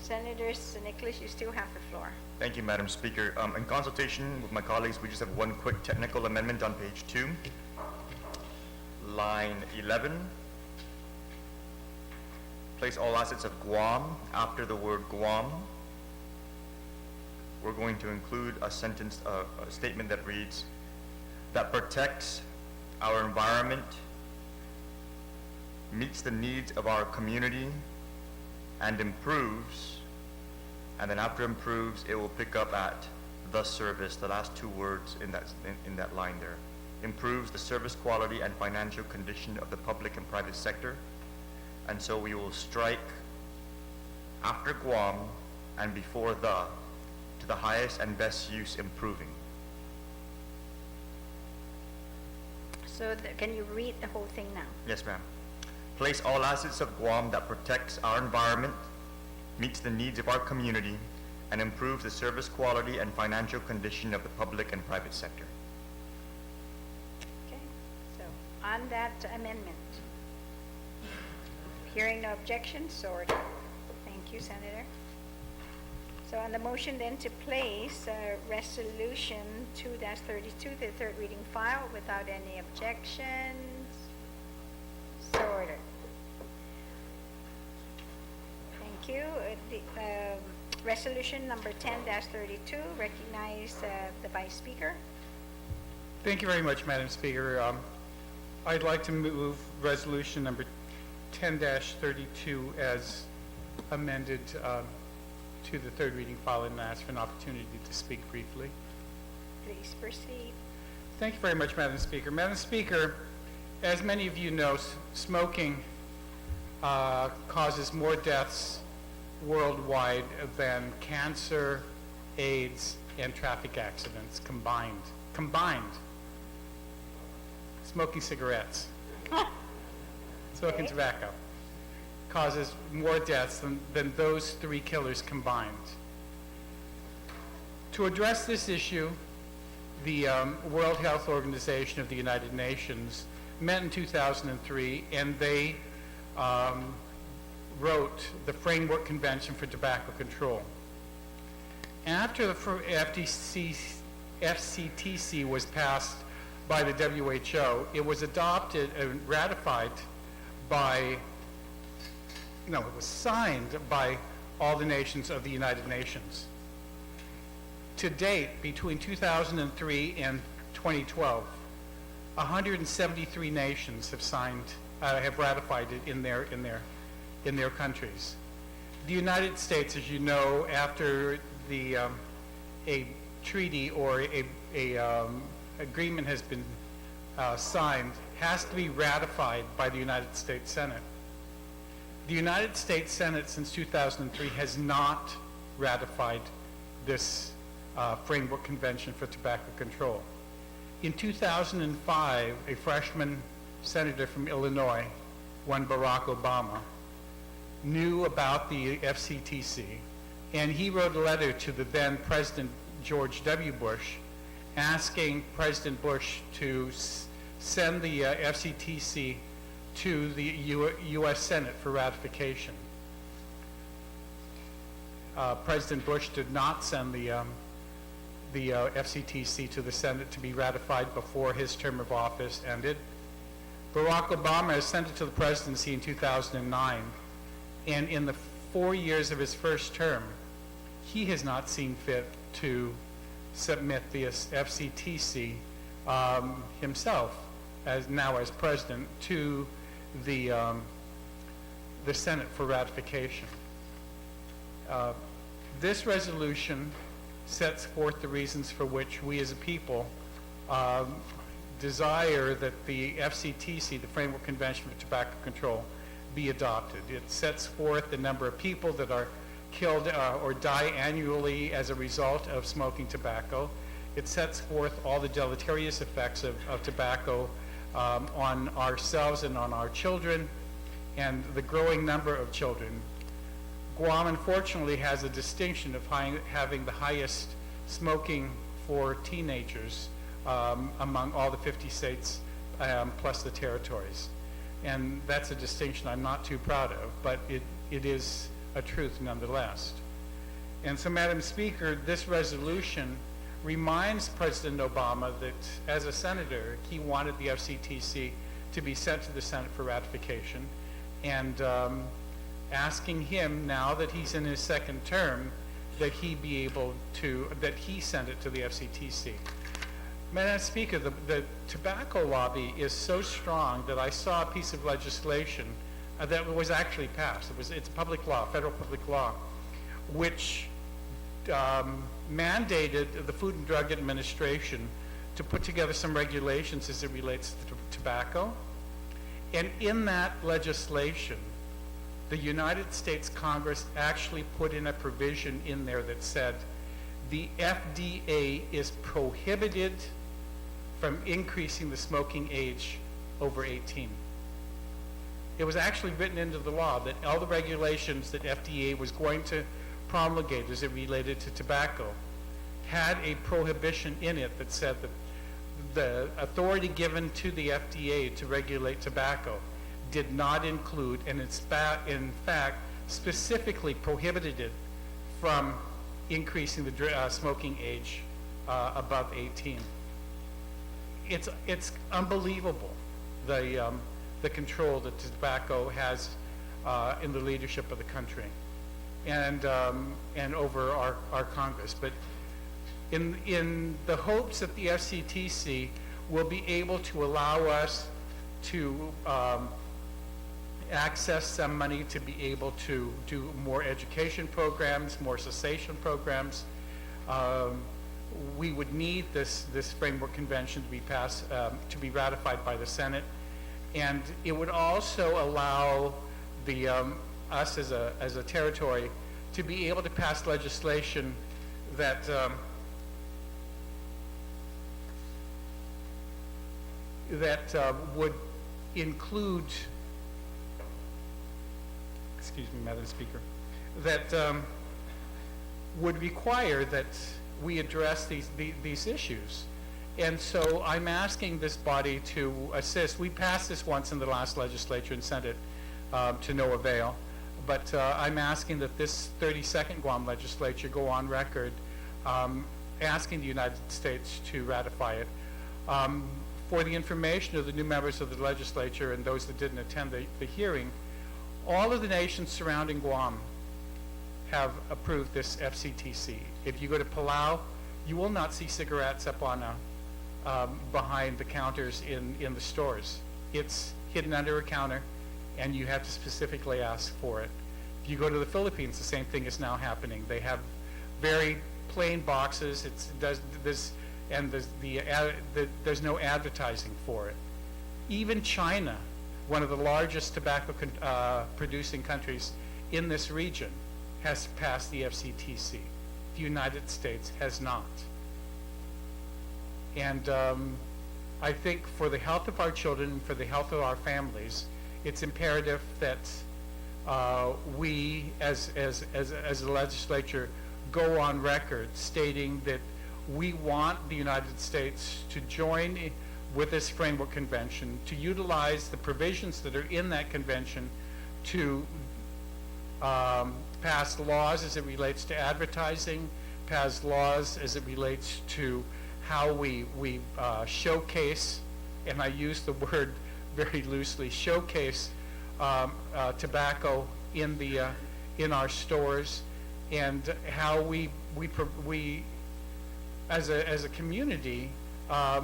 Senator Nicholas, you still have the floor. Thank you, Madam Speaker. In consultation with my colleagues, we just have one quick technical amendment on page 2, line 11. Place all assets of Guam after the word Guam. We're going to include a sentence, a statement that reads, that protects our environment, meets the needs of our community, and improves, and then after improves, it will pick up at the service, the last two words in that line there. Improves the service quality and financial condition of the public and private sector. And so we will strike after Guam and before the, to the highest and best use improving. So can you read the whole thing now? Yes, ma'am. Place all assets of Guam that protects our environment, meets the needs of our community, and improves the service quality and financial condition of the public and private sector. Okay, so on that amendment, hearing no objections, so ordered. Thank you, Senator. So on the motion then to place Resolution 2-32 to the third reading file without any objections, so ordered. Thank you. Resolution number 10-32, recognize the Vice Speaker. Thank you very much, Madam Speaker. I'd like to move resolution number 10-32 as amended to the third reading file and ask for an opportunity to speak briefly. Please proceed. Thank you very much, Madam Speaker. Madam Speaker, as many of you know, smoking causes more deaths worldwide than cancer, AIDS, and traffic accidents combined. Smoking cigarettes, smoking tobacco causes more deaths than those three killers combined. To address this issue, the World Health Organization of the United Nations met in 2003, and they wrote the Framework Convention for Tobacco Control. After the FCTC was passed by the WHO, it was adopted and ratified by, it was signed by all the nations of the United Nations. To date, between 2003 and 2012, 173 nations have signed, have ratified it in their countries. The United States, as you know, after a treaty or a agreement has been signed, has to be ratified by the United States Senate. The United States Senate since 2003 has not ratified this Framework Convention for Tobacco Control. In 2005, a freshman senator from Illinois, one Barack Obama, knew about the FCTC, and he wrote a letter to the then President George W. Bush asking President Bush to send the FCTC to the U.S. Senate for ratification. President Bush did not send the FCTC to the Senate to be ratified before his term of office ended. Barack Obama sent it to the presidency in 2009, and in the 4 years of his first term, he has not seen fit to submit the FCTC himself, as president, to the Senate for ratification. This resolution sets forth the reasons for which we as a people desire that the FCTC, the Framework Convention for Tobacco Control, be adopted. It sets forth the number of people that are killed or die annually as a result of smoking tobacco. It sets forth all the deleterious effects of tobacco on ourselves and on our children and the growing number of children. Guam, unfortunately, has a distinction of having the highest smoking for teenagers among all the 50 states plus the territories. And that's a distinction I'm not too proud of, but it is a truth nonetheless. And so, Madam Speaker, this resolution reminds President Obama that as a senator, he wanted the FCTC to be sent to the Senate for ratification, and asking him, now that he's in his second term, that he be able to, that he send it to the FCTC. Madam Speaker, the tobacco lobby is so strong that I saw a piece of legislation that was actually passed. It's a public law, federal public law, which mandated the Food and Drug Administration to put together some regulations as it relates to tobacco. And in that legislation, the United States Congress actually put in a provision in there that said the FDA is prohibited from increasing the smoking age over 18. It was actually written into the law that all the regulations that FDA was going to promulgate as it related to tobacco had a prohibition in it that said that the authority given to the FDA to regulate tobacco did not include, and in fact specifically prohibited it from increasing the smoking age above 18. It's unbelievable, the control that tobacco has in the leadership of the country and over our Congress. But in the hopes that the FCTC will be able to allow us to access some money to be able to do more education programs, more cessation programs, we would need this framework convention to be passed, to be ratified by the Senate, and it would also allow us as a territory to be able to pass legislation that would include, excuse me, Madam Speaker, that would require that we address these issues. And so I'm asking this body to assist. We passed this once in the last legislature and sent it to no avail. But I'm asking that this 32nd Guam legislature go on record asking the United States to ratify it. For the information of the new members of the legislature and those that didn't attend the hearing, all of the nations surrounding Guam have approved this FCTC. If you go to Palau, you will not see cigarettes up on behind the counters in the stores. It's hidden under a counter, and you have to specifically ask for it. If you go to the Philippines, the same thing is now happening. They have very plain boxes. There's no advertising for it. Even China, one of the largest tobacco producing countries in this region, has passed the FCTC. The United States has not. And I think for the health of our children and for the health of our families, it's imperative that we, as a legislature, go on record stating that we want the United States to join with this framework convention, to utilize the provisions that are in that convention to pass laws as it relates to advertising, pass laws as it relates to how we showcase, and I use the word very loosely, showcase tobacco in our stores, and how we as a community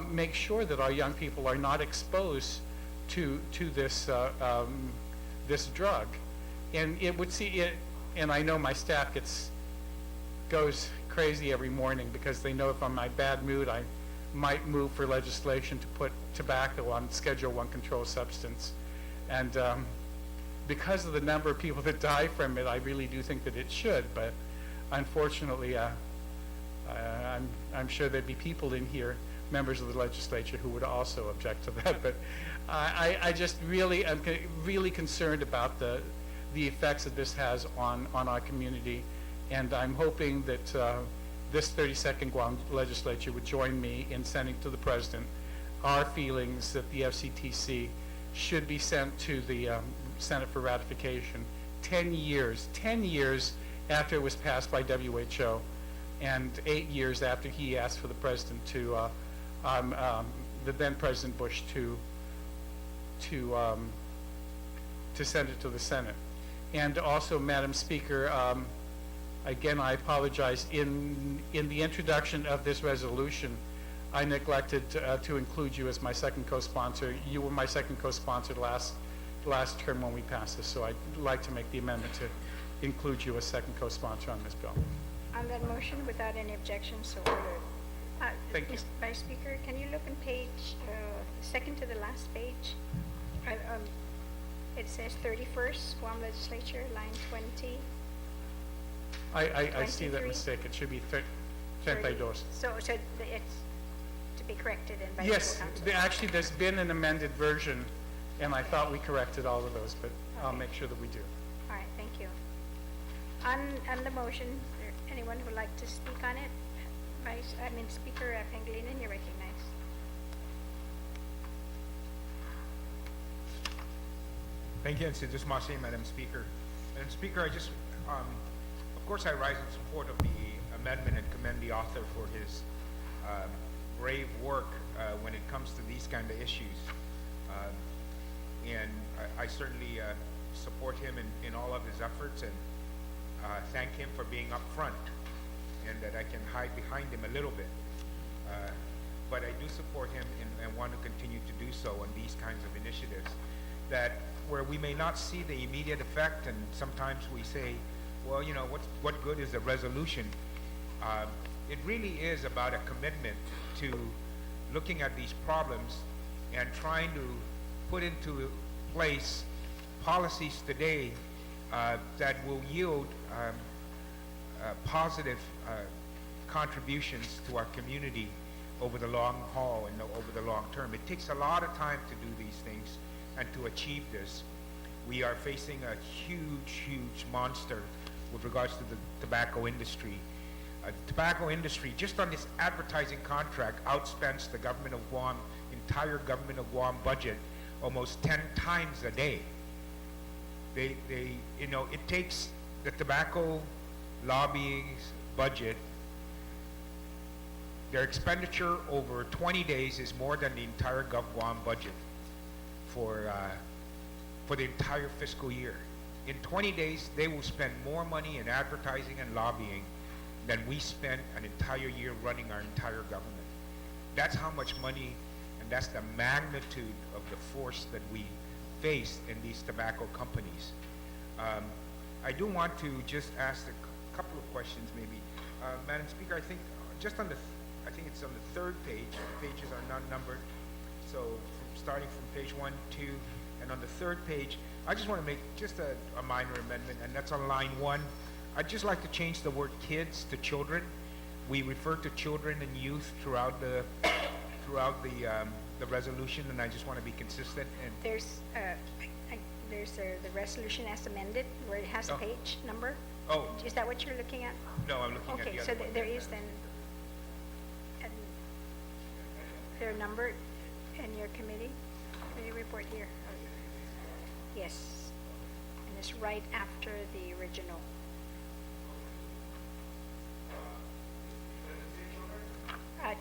make sure that our young people are not exposed to this this drug. And it would see it, and I know my staff goes crazy every morning because they know if I'm in my bad mood, I might move for legislation to put tobacco on Schedule I controlled substance. And because of the number of people that die from it, I really do think that it should. But unfortunately, I'm sure there'd be people in here, members of the legislature, who would also object to that. But I just really am really concerned about the effects that this has on our community, and I'm hoping that this 32nd Guam legislature would join me in sending to the president our feelings that the FCTC should be sent to the Senate for ratification 10 years after it was passed by WHO, and 8 years after he asked for the president to, the then President Bush to send it to the Senate. And also, Madam Speaker, again, I apologize. In the introduction of this resolution, I neglected to include you as my second co-sponsor. You were my second co-sponsor last term when we passed this, so I'd like to make the amendment to include you as second co-sponsor on this bill. On that motion, without any objections, so ordered. Thank you. Mr. Vice Speaker, can you look on page, second to the last page? It says 31st, Guam Legislature, line 20. I see that 23? mistake. It should be 32. So it's to be corrected in by Yes, legal counsel. actually, there's been an amended version, and I thought we corrected all of those, but I'll Okay. make sure that we do. All right, thank you. On the motion, is there anyone who would like to speak on it? Speaker Pangilinan, you're recognized. Thank you, and Sidus Masi, Madam Speaker. Madam Speaker, of course I rise in support of the amendment and commend the author for his brave work when it comes to these kind of issues. And I certainly support him in all of his efforts, and thank him for being upfront, and that I can hide behind him a little bit. But I do support him and want to continue to do so on these kinds of initiatives that where we may not see the immediate effect, and sometimes we say, well, you know, what good is a resolution? It really is about a commitment to looking at these problems and trying to put into place policies today that will yield positive contributions to our community over the long haul and over the long term. It takes a lot of time to do these things and to achieve this. We are facing a huge monster with regards to the tobacco industry. The tobacco industry, just on this advertising contract, outspends the government of Guam, entire government of Guam budget almost 10 times a day. It takes the tobacco lobbying budget, their expenditure over 20 days is more than the entire GovGuam budget for the entire fiscal year. In 20 days, they will spend more money in advertising and lobbying than we spent an entire year running our entire government. That's how much money, and that's the magnitude of the force that we face in these tobacco companies. I do want to just ask a couple of questions, maybe. Madam Speaker, I think I think it's on the third page. Pages are not numbered, so starting from page 1, 2, and on the third page, I just want to make just a minor amendment, and that's on line 1. I'd just like to change the word kids to children. We refer to children and youth throughout the resolution, and I just want to be consistent. And There's the resolution as amended, where it has a Oh. page number. oh Is that what you're looking at? no, I'm looking at Okay, the so other one. there is then, and they're numbered in your committee report here. Yes, and it's right after the original.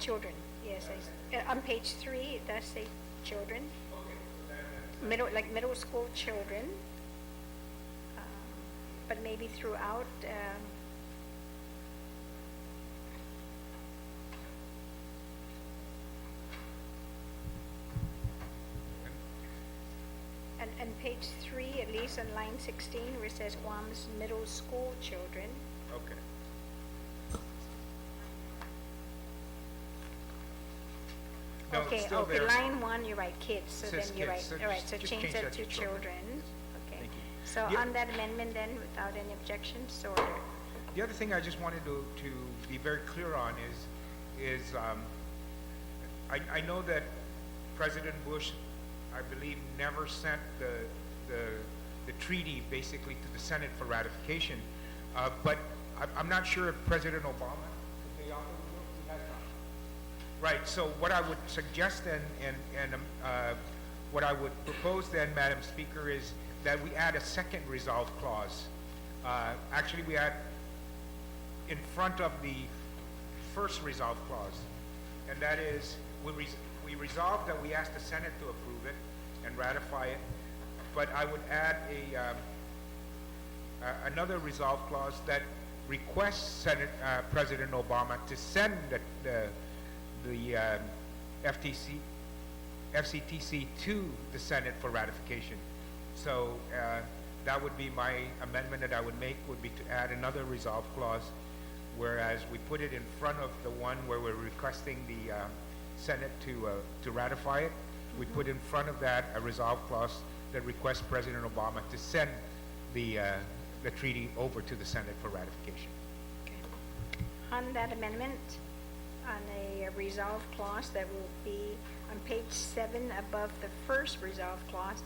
Children, yes, on page 3, it does say children. Middle school children, but maybe throughout, and page 3, at least on line 16, where it says Guam's middle school children. Okay. No, it's Okay, still okay, there. line 1, you're right, kids, so It then says you're right, kids, so all right, just- so just change change that that to to children. children, okay. Thank you. So Yeah. on that amendment then, without any objections, so ordered. The other thing I just wanted to be very clear on is I know that President Bush, I believe, never sent the treaty basically to the Senate for ratification, but I'm not sure if President Obama, if they offered the bill, he has not. Right, so what I would suggest and what I would propose then, Madam Speaker, is that we add a second resolve clause. Actually, we add in front of the first resolve clause, and that is, we resolve that we ask the Senate to approve it and ratify it, but I would add another resolve clause that requests President Obama to send the FCTC to the Senate for ratification. So that would be my amendment that I would make, would be to add another resolve clause, whereas we put it in front of the one where we're requesting the Senate to ratify it. We put in front of that a resolve clause that requests President Obama to send the treaty over to the Senate for ratification. On that amendment, on a resolve clause that will be on page 7 above the first resolve clause,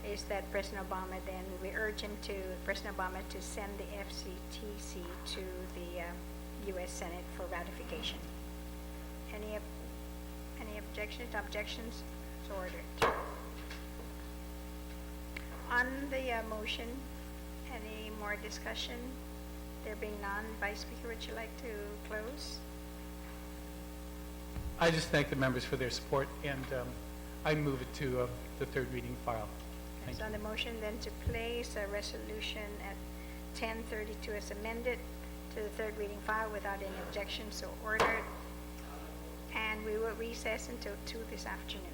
is that President Obama then, we urge him to, President Obama to send the FCTC to the U.S. Senate for ratification. Any objections? Objections? So ordered. On the motion, any more discussion? There being none, Vice Speaker, would you like to close? I just thank the members for their support, and I move it to the third reading file. Thank So you. on the motion then to place a resolution at 10:32 as amended to the third reading file without any objection, so ordered. And we will recess until 2 this afternoon.